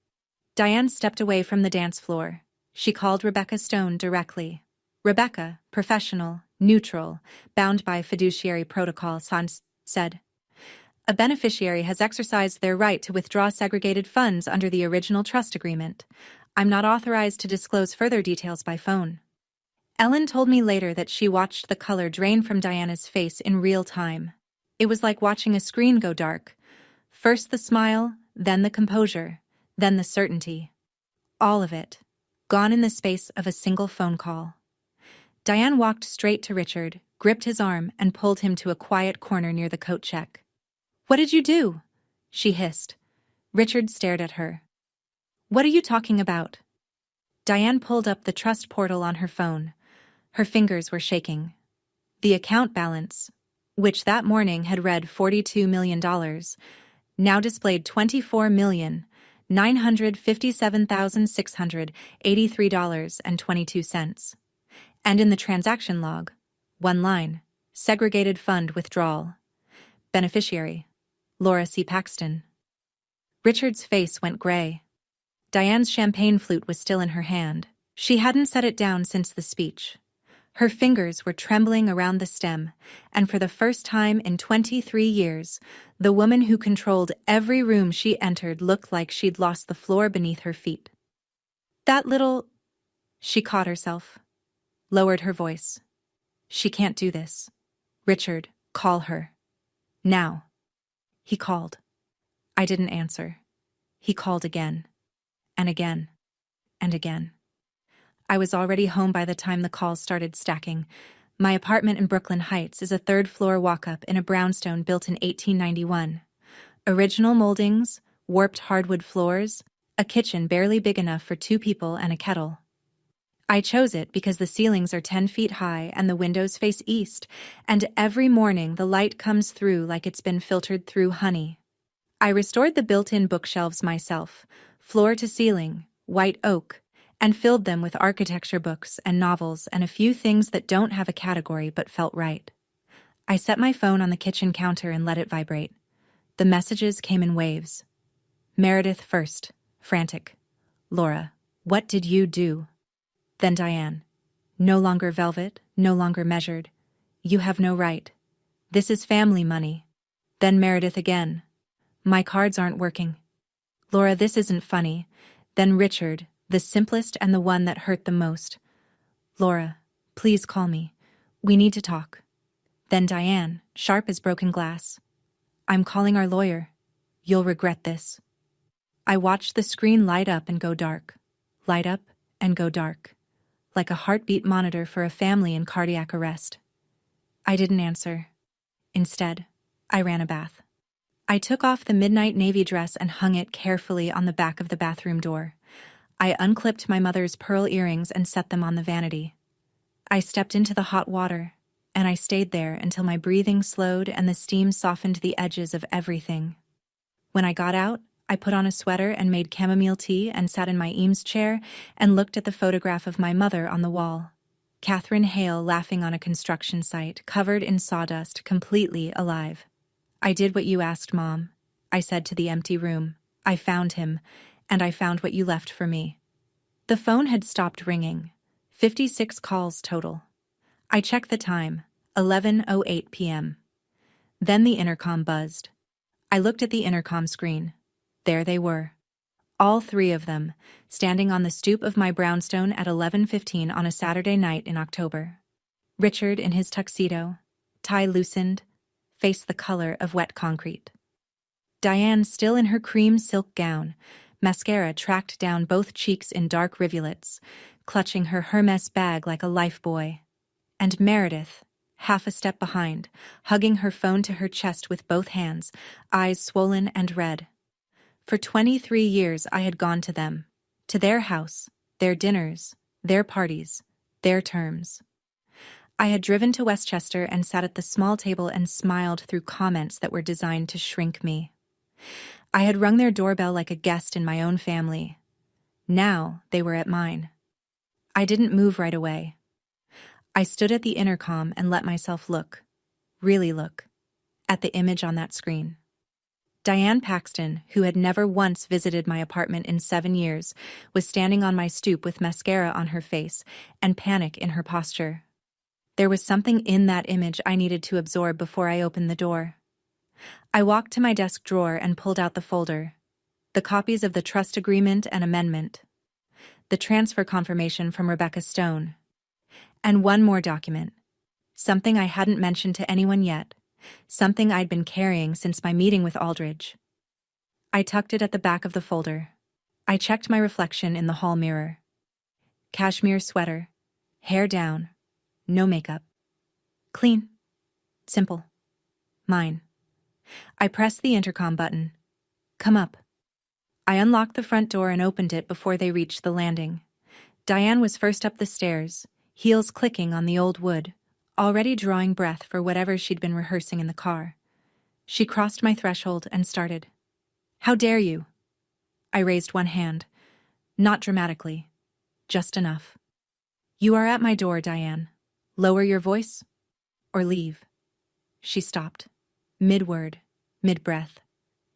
Diane stepped away from the dance floor. She called Rebecca Stone directly. Rebecca, professional, neutral, bound by fiduciary protocol, said, "A beneficiary has exercised their right to withdraw segregated funds under the original trust agreement. I'm not authorized to disclose further details by phone." Ellen told me later that she watched the color drain from Diana's face in real time. It was like watching a screen go dark. First the smile, then the composure, then the certainty. All of it. gone in the space of a single phone call. Diane walked straight to Richard, gripped his arm, and pulled him to a quiet corner near the coat check. "What did you do?" she hissed. Richard stared at her. "What are you talking about?" Diane pulled up the trust portal on her phone. Her fingers were shaking. The account balance, which that morning had read $42 million, now displayed $24,957,683.22. And in the transaction log, one line, segregated fund withdrawal. Beneficiary, Laura C. Paxton. Richard's face went gray. Diane's champagne flute was still in her hand. She hadn't set it down since the speech. Her fingers were trembling around the stem, and for the first time in 23 years, the woman who controlled every room she entered looked like she'd lost the floor beneath her feet. "That little—" She caught herself, lowered her voice. "She can't do this. Richard, call her. Now." He called. I didn't answer. He called again, and again, and again. I was already home by the time the calls started stacking. My apartment in Brooklyn Heights is a third-floor walk-up in a brownstone built in 1891. Original moldings, warped hardwood floors, a kitchen barely big enough for 2 people and a kettle. I chose it because the ceilings are 10 feet high and the windows face east, and every morning the light comes through like it's been filtered through honey. I restored the built-in bookshelves myself, floor to ceiling, white oak, and filled them with architecture books and novels and a few things that don't have a category but felt right. I set my phone on the kitchen counter and let it vibrate. The messages came in waves. Meredith first, frantic. "Laura, what did you do?" Then Diane. "No longer velvet, no longer measured. You have no right. This is family money." Then Meredith again. "My cards aren't working." "Laura, this isn't funny." Then Richard, the simplest and the one that hurt the most. "Laura, please call me. We need to talk." Then Diane, sharp as broken glass. "I'm calling our lawyer. You'll regret this." I watched the screen light up and go dark. Light up and go dark. Like a heartbeat monitor for a family in cardiac arrest. I didn't answer. Instead, I ran a bath. I took off the midnight navy dress and hung it carefully on the back of the bathroom door. I unclipped my mother's pearl earrings and set them on the vanity. I stepped into the hot water, and I stayed there until my breathing slowed and the steam softened the edges of everything. When I got out, I put on a sweater and made chamomile tea and sat in my Eames chair and looked at the photograph of my mother on the wall. Catherine Hale laughing on a construction site, covered in sawdust, completely alive. "I did what you asked, Mom," I said to the empty room. "I found him, and I found what you left for me." The phone had stopped ringing. 56 calls total. I checked the time, 11:08 p.m. Then the intercom buzzed. I looked at the intercom screen. There they were. All 3 of them, standing on the stoop of my brownstone at 11:15 on a Saturday night in October. Richard in his tuxedo, tie loosened, face the color of wet concrete. Diane still in her cream silk gown, mascara tracked down both cheeks in dark rivulets, clutching her Hermes bag like a lifebuoy. And Meredith, half a step behind, hugging her phone to her chest with both hands, eyes swollen and red. For 23 years I had gone to them, to their house, their dinners, their parties, their terms. I had driven to Westchester and sat at the small table and smiled through comments that were designed to shrink me. I had rung their doorbell like a guest in my own family. Now they were at mine. I didn't move right away. I stood at the intercom and let myself look, really look, at the image on that screen. Diane Paxton, who had never once visited my apartment in 7 years, was standing on my stoop with mascara on her face and panic in her posture. There was something in that image I needed to absorb before I opened the door. I walked to my desk drawer and pulled out the folder, the copies of the trust agreement and amendment, the transfer confirmation from Rebecca Stone, and one more document, something I hadn't mentioned to anyone yet, something I'd been carrying since my meeting with Aldridge. I tucked it at the back of the folder. I checked my reflection in the hall mirror. Cashmere sweater, hair down, no makeup. Clean. Simple. Mine. I pressed the intercom button. Come up. I unlocked the front door and opened it before they reached the landing. Diane was first up the stairs, heels clicking on the old wood, already drawing breath for whatever she'd been rehearsing in the car. She crossed my threshold and started. How dare you? I raised one hand. Not dramatically. Just enough. You are at my door, Diane. Lower your voice, or leave. She stopped. Mid-word, mid-breath.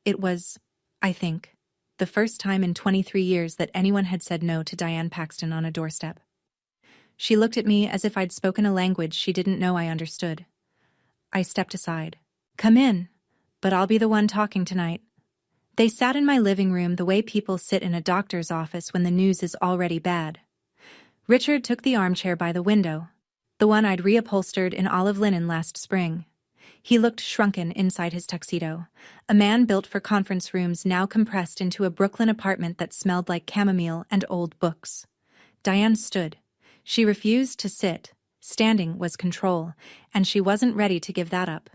It was, I think, the first time in 23 years that anyone had said no to Diane Paxton on a doorstep. She looked at me as if I'd spoken a language she didn't know I understood. I stepped aside. Come in, but I'll be the one talking tonight. They sat in my living room the way people sit in a doctor's office when the news is already bad. Richard took the armchair by the window, the one I'd reupholstered in olive linen last spring. He looked shrunken inside his tuxedo, a man built for conference rooms now compressed into a Brooklyn apartment that smelled like chamomile and old books. Diane stood. She refused to sit. Standing was control, and she wasn't ready to give that up.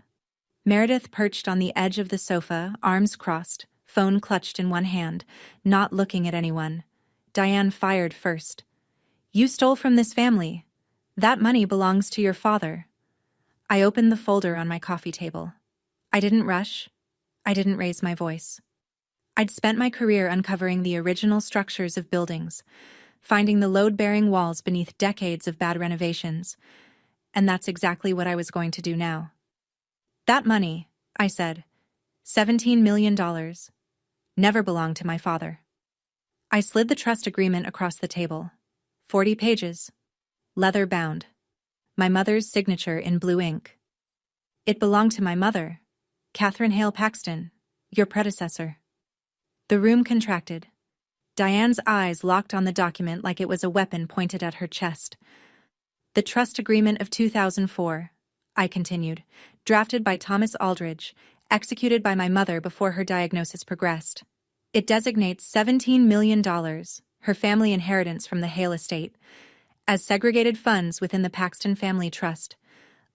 Meredith perched on the edge of the sofa, arms crossed, phone clutched in one hand, not looking at anyone. Diane fired first. You stole from this family. That money belongs to your father. I opened the folder on my coffee table. I didn't rush. I didn't raise my voice. I'd spent my career uncovering the original structures of buildings, finding the load-bearing walls beneath decades of bad renovations, and that's exactly what I was going to do now. That money, I said, $17 million, never belonged to my father. I slid the trust agreement across the table. 40 pages. Leather-bound. My mother's signature in blue ink. It belonged to my mother, Catherine Hale Paxton, your predecessor. The room contracted. Diane's eyes locked on the document like it was a weapon pointed at her chest. The trust agreement of 2004, I continued, drafted by Thomas Aldridge, executed by my mother before her diagnosis progressed. It designates $17 million, her family inheritance from the Hale estate, as segregated funds within the Paxton Family Trust,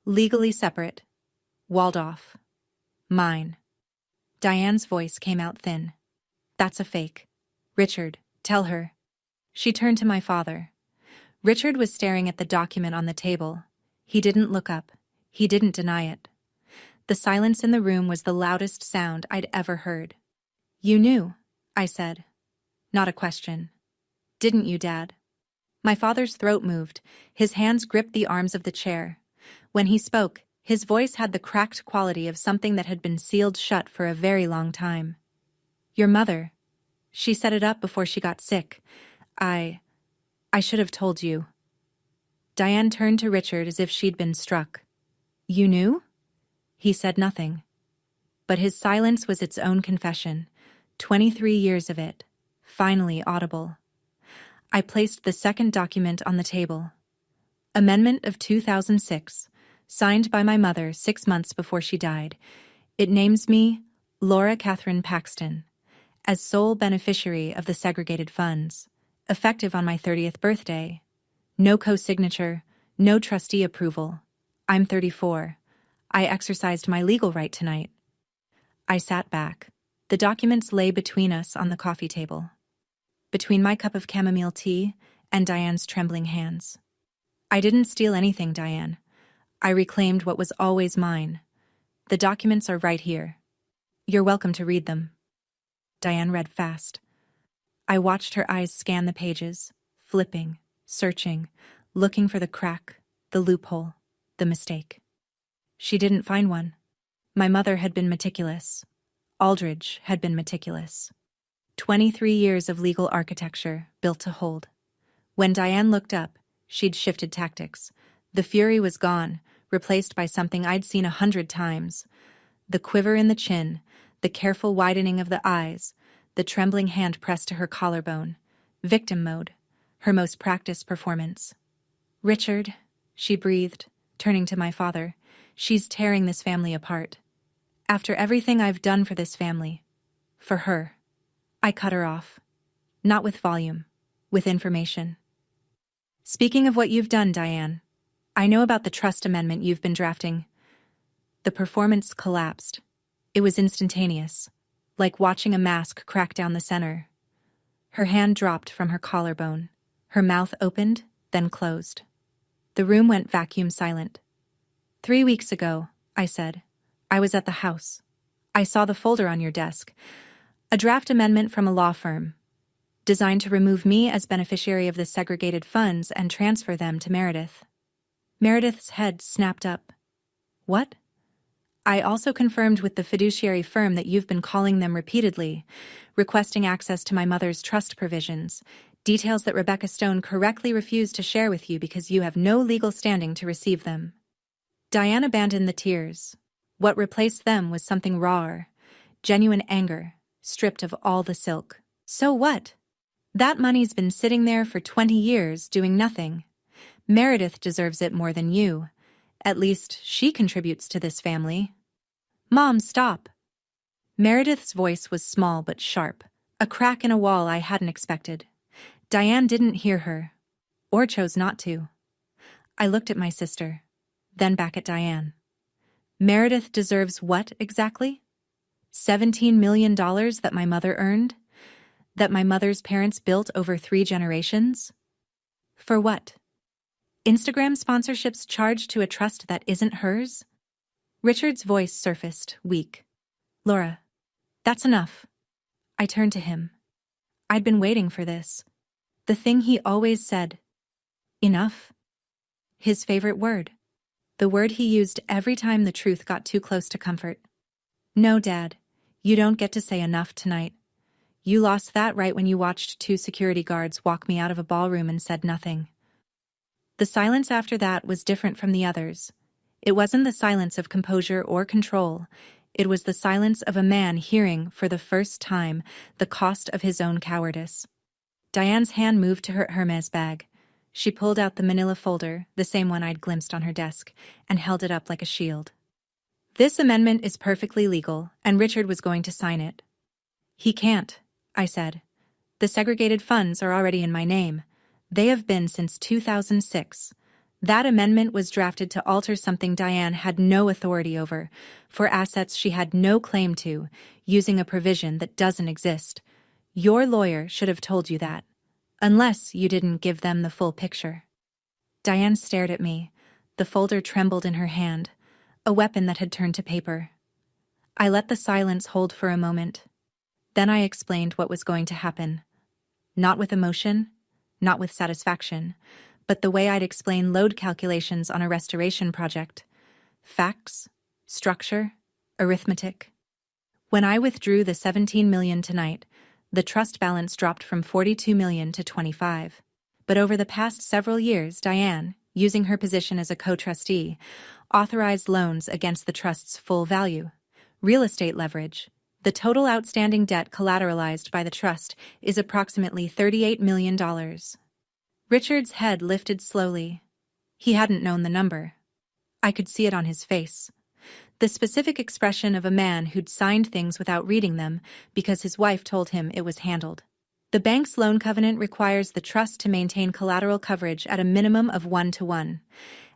legally separate, walled off. Mine. Diane's voice came out thin. That's a fake. Richard, tell her. She turned to my father. Richard was staring at the document on the table. He didn't look up. He didn't deny it. The silence in the room was the loudest sound I'd ever heard. You knew, I said. Not a question. Didn't you, Dad? My father's throat moved. His hands gripped the arms of the chair. When he spoke, his voice had the cracked quality of something that had been sealed shut for a very long time. Your mother. She set it up before she got sick. I should have told you. Diane turned to Richard as if she'd been struck. You knew? He said nothing. But his silence was its own confession. 23 years of it, finally audible. I placed the second document on the table. Amendment of 2006, signed by my mother 6 months before she died. It names me Laura Catherine Paxton as sole beneficiary of the segregated funds, effective on my 30th birthday. No co-signature, no trustee approval. I'm 34. I exercised my legal right tonight. I sat back. The documents lay between us on the coffee table, between my cup of chamomile tea and Diane's trembling hands. I didn't steal anything, Diane. I reclaimed what was always mine. The documents are right here. You're welcome to read them. Diane read fast. I watched her eyes scan the pages, flipping, searching, looking for the crack, the loophole, the mistake. She didn't find one. My mother had been meticulous. Aldridge had been meticulous. 23 years of legal architecture built to hold. When Diane looked up, she'd shifted tactics. The fury was gone, replaced by something I'd seen 100 times. The quiver in the chin, the careful widening of the eyes, the trembling hand pressed to her collarbone. Victim mode, her most practiced performance. Richard, she breathed, turning to my father, she's tearing this family apart. After everything I've done for this family, for her, I cut her off. Not with volume, with information. Speaking of what you've done, Diane, I know about the trust amendment you've been drafting. The performance collapsed. It was instantaneous, like watching a mask crack down the center. Her hand dropped from her collarbone. Her mouth opened, then closed. The room went vacuum silent. 3 weeks ago, I said, I was at the house. I saw the folder on your desk. A draft amendment from a law firm, designed to remove me as beneficiary of the segregated funds and transfer them to Meredith. Meredith's head snapped up. What? I also confirmed with the fiduciary firm that you've been calling them repeatedly, requesting access to my mother's trust provisions, details that Rebecca Stone correctly refused to share with you because you have no legal standing to receive them. Diane abandoned the tears. What replaced them was something rawer, genuine anger, stripped of all the silk. So what? That money's been sitting there for 20 years doing nothing. Meredith deserves it more than you. At least, she contributes to this family. Mom, stop. Meredith's voice was small but sharp, a crack in a wall I hadn't expected. Diane didn't hear her, or chose not to. I looked at my sister, then back at Diane. Meredith deserves what exactly? $17 million that my mother earned? That my mother's parents built over 3 generations? For what? Instagram sponsorships charged to a trust that isn't hers? Richard's voice surfaced, weak. Laura, that's enough. I turned to him. I'd been waiting for this. The thing he always said. Enough. His favorite word. The word he used every time the truth got too close to comfort. No, Dad, you don't get to say enough tonight. You lost that right when you watched 2 security guards walk me out of a ballroom and said nothing. The silence after that was different from the others. It wasn't the silence of composure or control. It was the silence of a man hearing, for the first time, the cost of his own cowardice. Diane's hand moved to her Hermes bag. She pulled out the manila folder, the same one I'd glimpsed on her desk, and held it up like a shield. This amendment is perfectly legal, and Richard was going to sign it. He can't, I said. The segregated funds are already in my name. They have been since 2006. That amendment was drafted to alter something Diane had no authority over, for assets she had no claim to, using a provision that doesn't exist. Your lawyer should have told you that, unless you didn't give them the full picture. Diane stared at me. The folder trembled in her hand, a weapon that had turned to paper. I let the silence hold for a moment. Then I explained what was going to happen. Not with emotion, not with satisfaction, but the way I'd explain load calculations on a restoration project. Facts, structure, arithmetic. When I withdrew the $17 million tonight, the trust balance dropped from $42 million to $25. But over the past several years, Diane, using her position as a co-trustee, authorized loans against the trust's full value. Real estate leverage. The total outstanding debt collateralized by the trust is approximately $38 million. Richard's head lifted slowly. He hadn't known the number. I could see it on his face. The specific expression of a man who'd signed things without reading them because his wife told him it was handled. The bank's loan covenant requires the trust to maintain collateral coverage at a minimum of 1-to-1.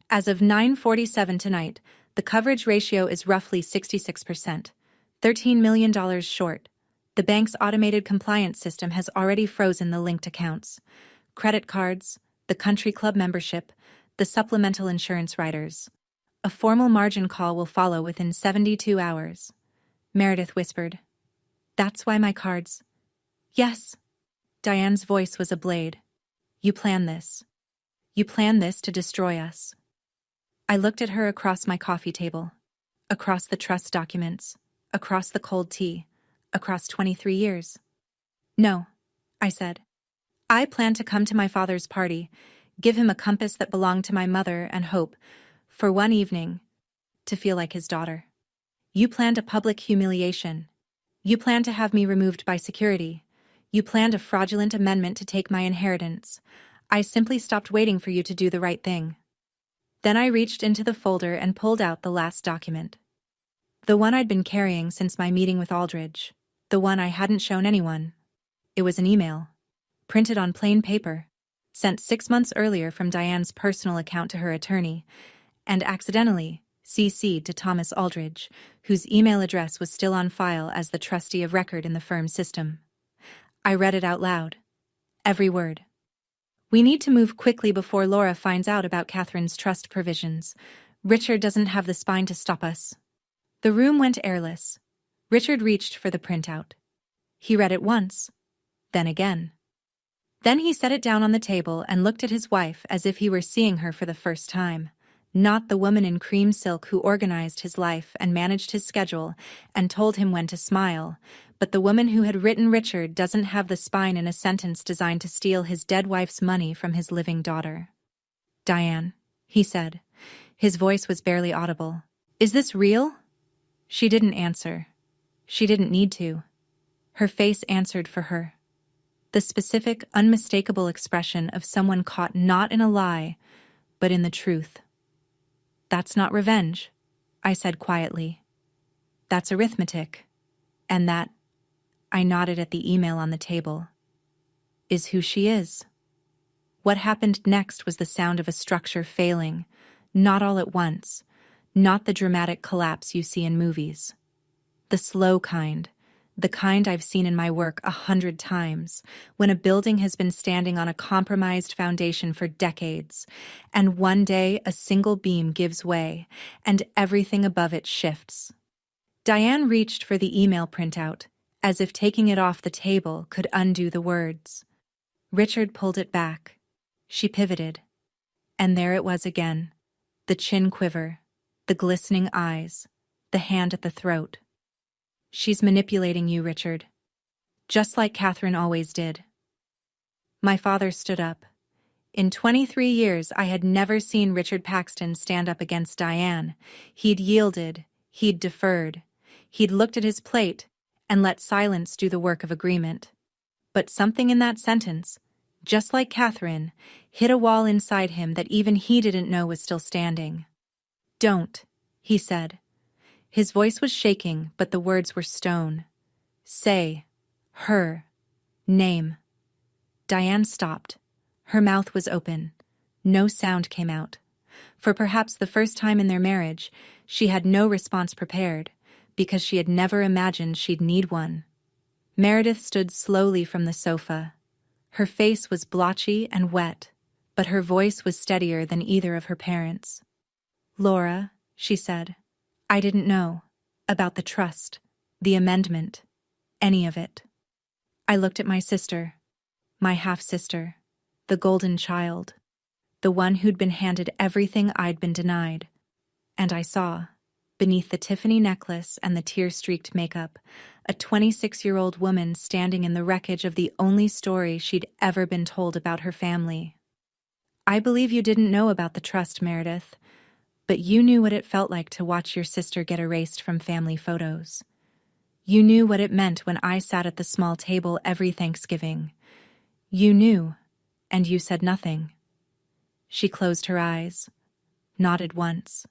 As of 9:47 tonight, the coverage ratio is roughly 66%. $13 million short. The bank's automated compliance system has already frozen the linked accounts. Credit cards, the country club membership, the supplemental insurance riders. A formal margin call will follow within 72 hours. Meredith whispered. That's why my cards. Yes. Diane's voice was a blade. You plan this. You plan this to destroy us. I looked at her across my coffee table, across the trust documents, across the cold tea, across 23 years. No, I said. I plan to come to my father's party, give him a compass that belonged to my mother and hope, for one evening, to feel like his daughter. You planned a public humiliation. You planned to have me removed by security. You planned a fraudulent amendment to take my inheritance. I simply stopped waiting for you to do the right thing. Then I reached into the folder and pulled out the last document. The one I'd been carrying since my meeting with Aldridge. The one I hadn't shown anyone. It was an email. Printed on plain paper. sent 6 months earlier from Diane's personal account to her attorney, and accidentally CC'd to Thomas Aldridge, whose email address was still on file as the trustee of record in the firm's system. I read it out loud. Every word. We need to move quickly before Laura finds out about Catherine's trust provisions. Richard doesn't have the spine to stop us. The room went airless. Richard reached for the printout. He read it once, then again. Then he set it down on the table and looked at his wife as if he were seeing her for the first time. Not the woman in cream silk who organized his life and managed his schedule and told him when to smile, but the woman who had written Richard doesn't have the spine in a sentence designed to steal his dead wife's money from his living daughter. Diane, he said. His voice was barely audible. Is this real? She didn't answer. She didn't need to. Her face answered for her. The specific, unmistakable expression of someone caught not in a lie, but in the truth. That's not revenge, I said quietly. That's arithmetic. And that, I nodded at the email on the table, is who she is. What happened next was the sound of a structure failing, not all at once, not the dramatic collapse you see in movies. The slow kind, the kind I've seen in my work 100 times, when a building has been standing on a compromised foundation for decades, and one day a single beam gives way, and everything above it shifts. Diane reached for the email printout, as if taking it off the table could undo the words. Richard pulled it back. She pivoted. And there it was again. The chin quiver, the glistening eyes, the hand at the throat. She's manipulating you, Richard. Just like Catherine always did. My father stood up. In 23 years, I had never seen Richard Paxton stand up against Diane. He'd yielded, he'd deferred, he'd looked at his plate and let silence do the work of agreement. But something in that sentence, just like Catherine, hit a wall inside him that even he didn't know was still standing. Don't, he said. His voice was shaking, but the words were stone. Say, her, name. Diane stopped. Her mouth was open. No sound came out. For perhaps the first time in their marriage, she had no response prepared, because she had never imagined she'd need one. Meredith stood slowly from the sofa. Her face was blotchy and wet, but her voice was steadier than either of her parents. Laura, she said, I didn't know about the trust, the amendment, any of it. I looked at my sister, my half-sister, the golden child, the one who'd been handed everything I'd been denied, and I saw, beneath the Tiffany necklace and the tear-streaked makeup, a 26-year-old woman standing in the wreckage of the only story she'd ever been told about her family. I believe you didn't know about the trust, Meredith, but you knew what it felt like to watch your sister get erased from family photos. You knew what it meant when I sat at the small table every Thanksgiving. You knew, and you said nothing. She closed her eyes, nodded once.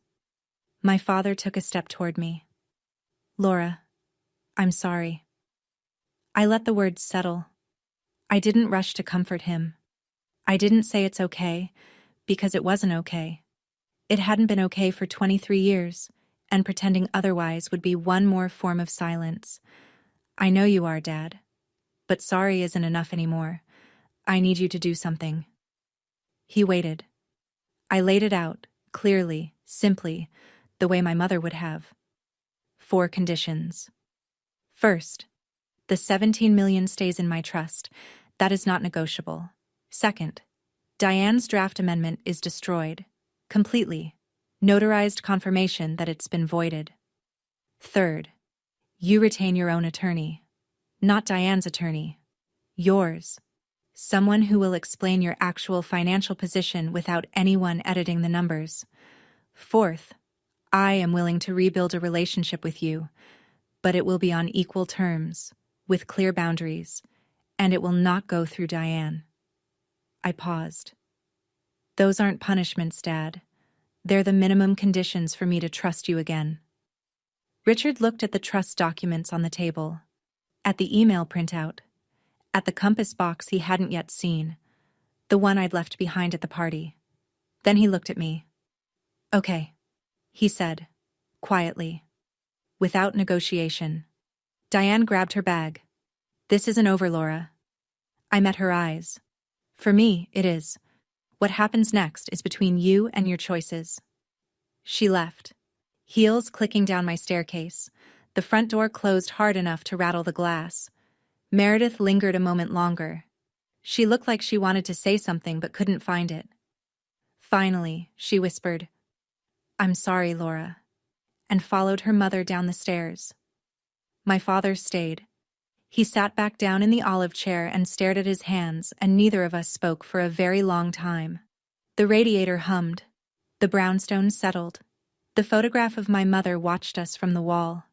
My father took a step toward me. Laura, I'm sorry. I let the words settle. I didn't rush to comfort him. I didn't say it's okay, because it wasn't okay. It hadn't been okay for 23 years, and pretending otherwise would be one more form of silence. I know you are, Dad. But sorry isn't enough anymore. I need you to do something. He waited. I laid it out, clearly, simply, the way my mother would have. 4 conditions. First, the $17 million stays in my trust. That is not negotiable. Second, Diane's draft amendment is destroyed. Completely. Notarized confirmation that it's been voided. Third, you retain your own attorney. Not Diane's attorney. Yours. Someone who will explain your actual financial position without anyone editing the numbers. Fourth, I am willing to rebuild a relationship with you, but it will be on equal terms, with clear boundaries, and it will not go through Diane. I paused. Those aren't punishments, Dad. They're the minimum conditions for me to trust you again. Richard looked at the trust documents on the table, at the email printout, at the compass box he hadn't yet seen. the one I'd left behind at the party. Then he looked at me. "Okay," he said, quietly, without negotiation. Diane grabbed her bag. "This isn't over, Laura." I met her eyes. "For me, it is. What happens next is between you and your choices." She left, heels clicking down my staircase. The front door closed hard enough to rattle the glass. Meredith lingered a moment longer. She looked like she wanted to say something but couldn't find it. Finally, she whispered, "I'm sorry, Laura," and followed her mother down the stairs. My father stayed. He sat back down in the olive chair and stared at his hands, and neither of us spoke for a very long time. The radiator hummed. The brownstones settled. The photograph of my mother watched us from the wall.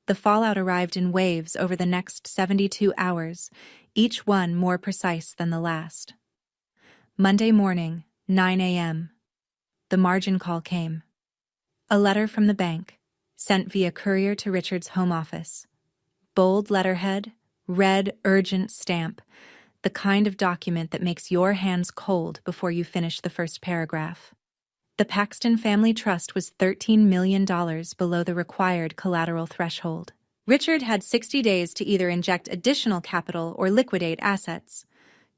The fallout arrived in waves over the next 72 hours, each one more precise than the last. Monday morning, 9 a.m. The margin call came. A letter from the bank, sent via courier to Richard's home office. Bold letterhead, red urgent stamp, the kind of document that makes your hands cold before you finish the first paragraph. The Paxton Family Trust was $13 million below the required collateral threshold. Richard had 60 days to either inject additional capital or liquidate assets.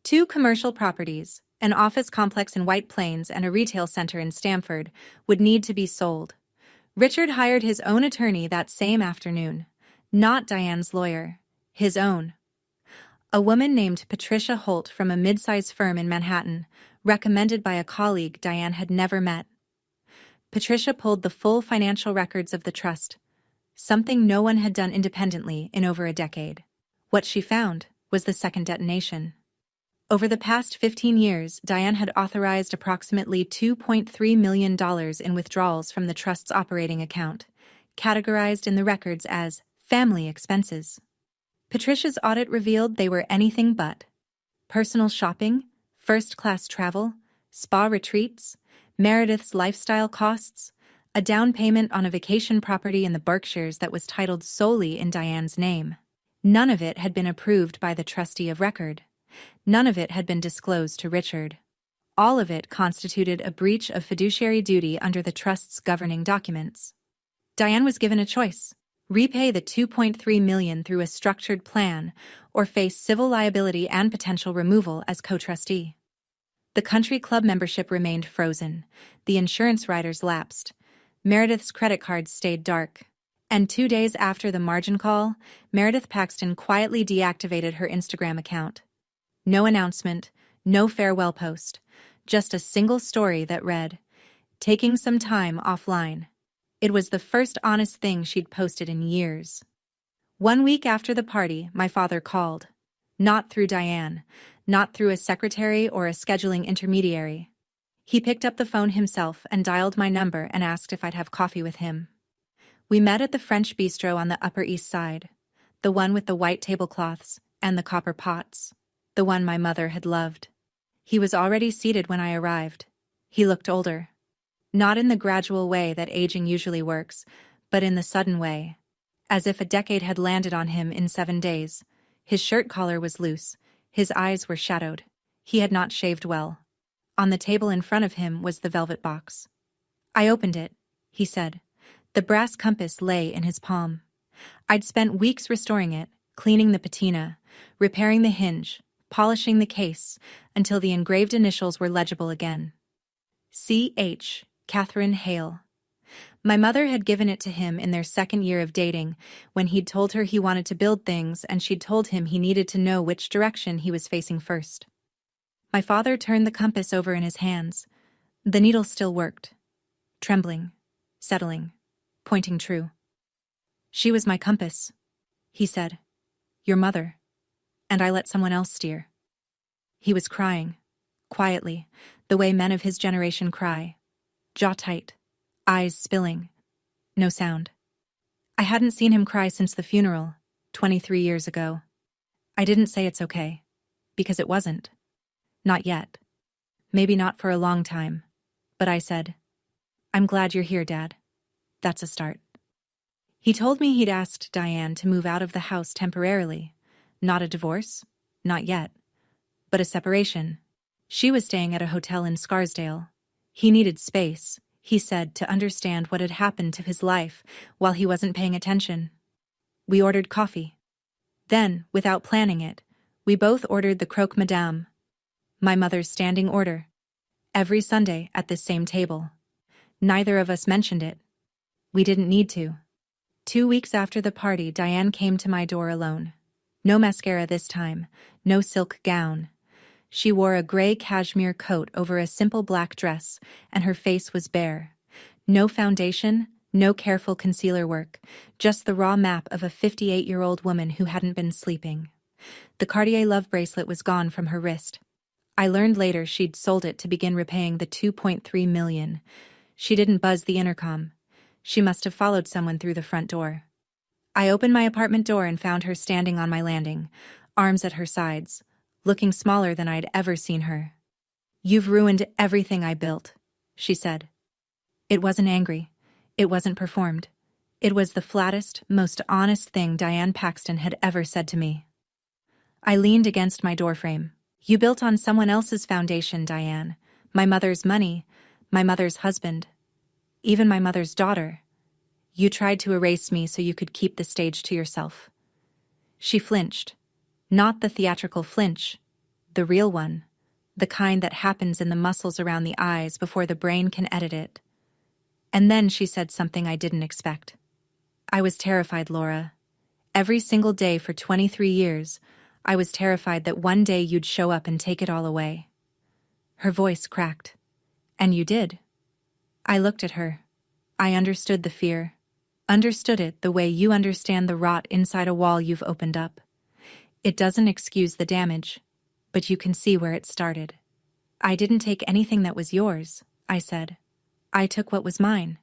2 commercial properties, an office complex in White Plains and a retail center in Stamford, would need to be sold. Richard hired his own attorney that same afternoon. Not Diane's lawyer, his own. A woman named Patricia Holt from a mid-sized firm in Manhattan, recommended by a colleague Diane had never met. Patricia pulled the full financial records of the trust, something no one had done independently in over a decade. What she found was the second detonation. Over the past 15 years, Diane had authorized approximately $2.3 million in withdrawals from the trust's operating account, categorized in the records as family expenses. Patricia's audit revealed they were anything but. Personal shopping, first-class travel, spa retreats, Meredith's lifestyle costs, a down payment on a vacation property in the Berkshires that was titled solely in Diane's name. None of it had been approved by the trustee of record. None of it had been disclosed to Richard. All of it constituted a breach of fiduciary duty under the trust's governing documents. Diane was given a choice: repay the $2.3 million through a structured plan or face civil liability and potential removal as co-trustee. The country club membership remained frozen, the insurance riders lapsed, Meredith's credit cards stayed dark, and 2 days after the margin call, Meredith Paxton quietly deactivated her Instagram account. No announcement, no farewell post, just a single story that read, "Taking some time offline." It was the first honest thing she'd posted in years. 1 week after the party, my father called. Not through Diane, not through a secretary or a scheduling intermediary. He picked up the phone himself and dialed my number and asked if I'd have coffee with him. We met at the French bistro on the Upper East Side, the one with the white tablecloths and the copper pots, the one my mother had loved. He was already seated when I arrived. He looked older. Not in the gradual way that aging usually works, but in the sudden way, as if a decade had landed on him in 7 days. His shirt collar was loose, his eyes were shadowed. He had not shaved well. On the table in front of him was the velvet box. "I opened it," he said. The brass compass lay in his palm. I'd spent weeks restoring it, cleaning the patina, repairing the hinge, polishing the case, until the engraved initials were legible again. C.H. Catherine Hale. My mother had given it to him in their second year of dating, when he'd told her he wanted to build things and she'd told him he needed to know which direction he was facing first. My father turned the compass over in his hands. The needle still worked. Trembling, settling, pointing true. "She was my compass," he said. "Your mother. And I let someone else steer." He was crying, quietly, the way men of his generation cry. Jaw tight, eyes spilling. No sound. I hadn't seen him cry since the funeral, 23 years ago. I didn't say it's okay, because it wasn't. Not yet. Maybe not for a long time. But I said, "I'm glad you're here, Dad. That's a start." He told me he'd asked Diane to move out of the house temporarily. Not a divorce, not yet. But a separation. She was staying at a hotel in Scarsdale. He needed space, he said, to understand what had happened to his life while he wasn't paying attention. We ordered coffee. Then, without planning it, we both ordered the croque madame, my mother's standing order, every Sunday at this same table. Neither of us mentioned it. We didn't need to. 2 weeks after the party, Diane came to my door alone. No mascara this time, no silk gown. She wore a gray cashmere coat over a simple black dress, and her face was bare. No foundation, no careful concealer work, just the raw map of a 58-year-old woman who hadn't been sleeping. The Cartier love bracelet was gone from her wrist. I learned later she'd sold it to begin repaying the $2.3 million. She didn't buzz the intercom. She must have followed someone through the front door. I opened my apartment door and found her standing on my landing, arms at her sides, looking smaller than I'd ever seen her. "You've ruined everything I built," she said. It wasn't angry. It wasn't performed. It was the flattest, most honest thing Diane Paxton had ever said to me. I leaned against my doorframe. "You built on someone else's foundation, Diane. My mother's money, my mother's husband, even my mother's daughter. You tried to erase me so you could keep the stage to yourself." She flinched. Not the theatrical flinch, the real one, the kind that happens in the muscles around the eyes before the brain can edit it. And then she said something I didn't expect. "I was terrified, Laura. Every single day for 23 years, I was terrified that one day you'd show up and take it all away." Her voice cracked. "And you did." I looked at her. I understood the fear. Understood it the way you understand the rot inside a wall you've opened up. It doesn't excuse the damage, but you can see where it started. "I didn't take anything that was yours," I said. "I took what was mine.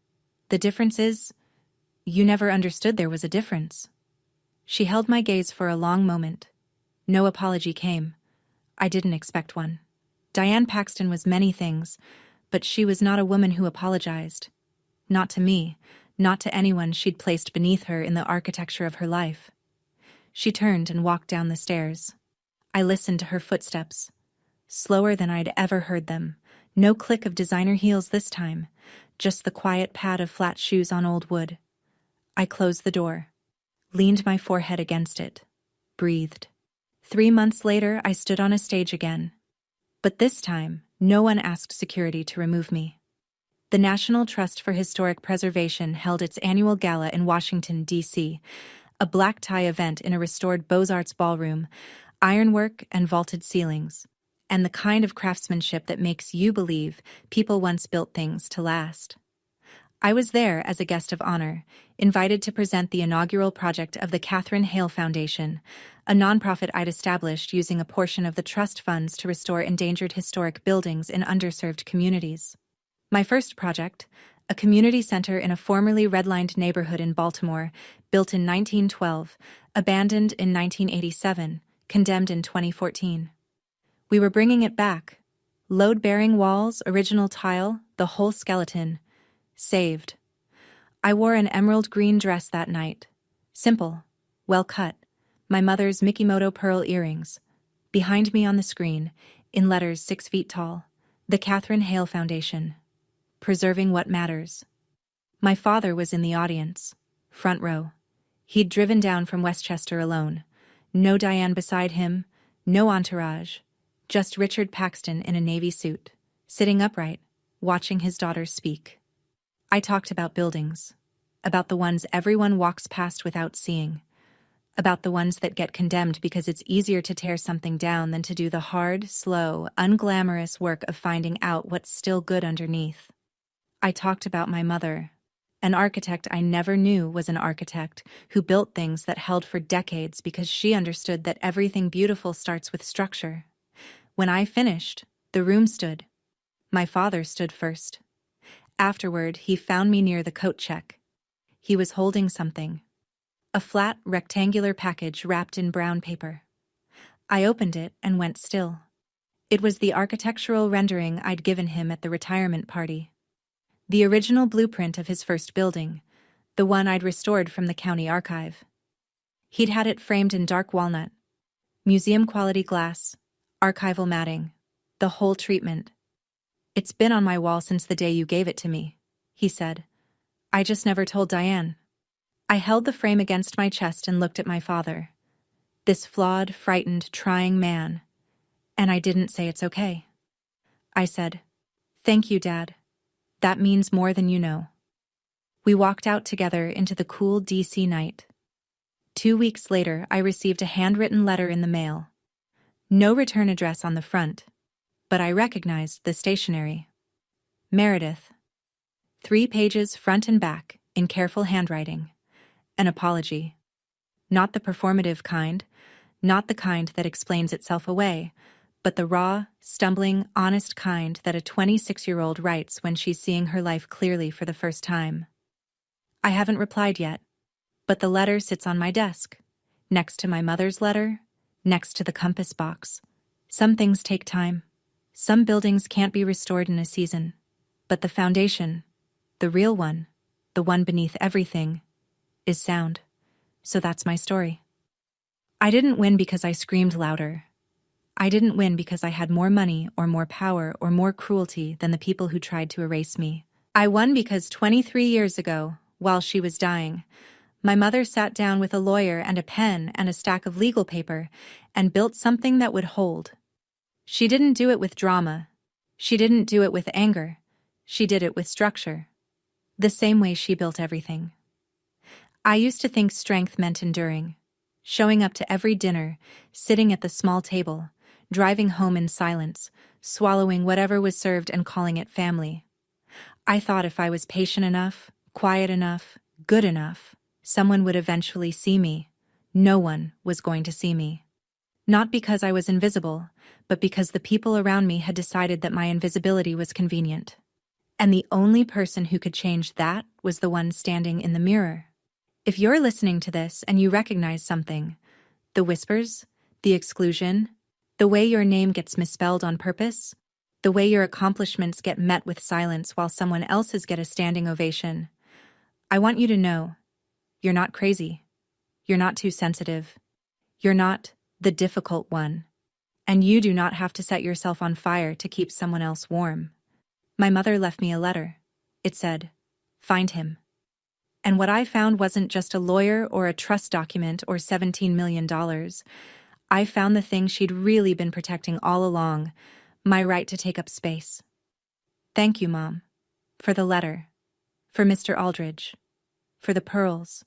The difference is, you never understood there was a difference." She held my gaze for a long moment. No apology came. I didn't expect one. Diane Paxton was many things, but she was not a woman who apologized. Not to me, not to anyone she'd placed beneath her in the architecture of her life. She turned and walked down the stairs. I listened to her footsteps, slower than I'd ever heard them. No click of designer heels this time, just the quiet pad of flat shoes on old wood. I closed the door, leaned my forehead against it, breathed. 3 months later, I stood on a stage again. But this time, no one asked security to remove me. The National Trust for Historic Preservation held its annual gala in Washington, D.C., a black tie event in a restored Beaux-Arts ballroom, ironwork and vaulted ceilings, and the kind of craftsmanship that makes you believe people once built things to last. I was there as a guest of honor, invited to present the inaugural project of the Catherine Hale Foundation, a nonprofit I'd established using a portion of the trust funds to restore endangered historic buildings in underserved communities. My first project, a community center in a formerly redlined neighborhood in Baltimore, built in 1912, abandoned in 1987, condemned in 2014. We were bringing it back. Load-bearing walls, original tile, the whole skeleton. Saved. I wore an emerald green dress that night. Simple, well cut. My mother's Mikimoto pearl earrings. Behind me on the screen, in letters 6 feet tall, the Catherine Hale Foundation. Preserving what matters. My father was in the audience, front row. He'd driven down from Westchester alone. No Diane beside him, no entourage, just Richard Paxton in a navy suit, sitting upright, watching his daughter speak. I talked about buildings, about the ones everyone walks past without seeing, about the ones that get condemned because it's easier to tear something down than to do the hard, slow, unglamorous work of finding out what's still good underneath. I talked about my mother, an architect I never knew was an architect who built things that held for decades because she understood that everything beautiful starts with structure. When I finished, the room stood. My father stood first. Afterward, he found me near the coat check. He was holding something. A flat, rectangular package wrapped in brown paper. I opened it and went still. It was the architectural rendering I'd given him at the retirement party. The original blueprint of his first building, the one I'd restored from the county archive. He'd had it framed in dark walnut, museum-quality glass, archival matting, The whole treatment. It's been on my wall since the day you gave it to me, he said. I just never told Diane. I held the frame against my chest and looked at my father. This flawed, frightened, trying man. And I didn't say it's okay. I said, "Thank you, Dad. That means more than you know." We walked out together into the cool DC night. 2 weeks later, I received a handwritten letter in the mail. No return address on the front, but I recognized the stationery. Meredith. 3 pages front and back, in careful handwriting. An apology. Not the performative kind, not the kind that explains itself away, but the raw, stumbling, honest kind that a 26-year-old writes when she's seeing her life clearly for the first time. I haven't replied yet, but the letter sits on my desk, next to my mother's letter, next to the compass box. Some things take time. Some buildings can't be restored in a season. But the foundation, the real one, the one beneath everything, is sound. So that's my story. I didn't win because I screamed louder. I didn't win because I had more money or more power or more cruelty than the people who tried to erase me. I won because 23 years ago, while she was dying, my mother sat down with a lawyer and a pen and a stack of legal paper and built something that would hold. She didn't do it with drama. She didn't do it with anger. She did it with structure. The same way she built everything. I used to think strength meant enduring. Showing up to every dinner, sitting at the small table, driving home in silence, swallowing whatever was served and calling it family. I thought if I was patient enough, quiet enough, good enough, someone would eventually see me. No one was going to see me. Not because I was invisible, but because the people around me had decided that my invisibility was convenient. And the only person who could change that was the one standing in the mirror. If you're listening to this and you recognize something, the whispers, the exclusion, the way your name gets misspelled on purpose, the way your accomplishments get met with silence while someone else's get a standing ovation, I want you to know, you're not crazy. You're not too sensitive. You're not the difficult one. And you do not have to set yourself on fire to keep someone else warm. My mother left me a letter. It said, "Find him." And what I found wasn't just a lawyer or a trust document or $17 million. I found the thing she'd really been protecting all along, my right to take up space. Thank you, Mom, for the letter, for Mr. Aldridge, for the pearls,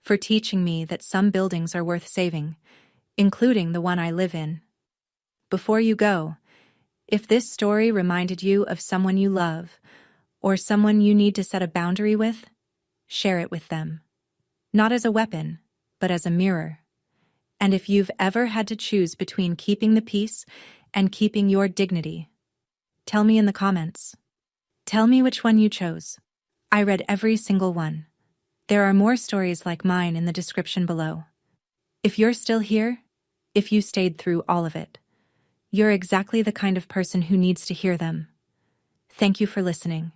for teaching me that some buildings are worth saving, including the one I live in. Before you go, if this story reminded you of someone you love, or someone you need to set a boundary with, share it with them. Not as a weapon, but as a mirror. And if you've ever had to choose between keeping the peace and keeping your dignity, tell me in the comments. Tell me which one you chose. I read every single one. There are more stories like mine in the description below. If you're still here, if you stayed through all of it, you're exactly the kind of person who needs to hear them. Thank you for listening.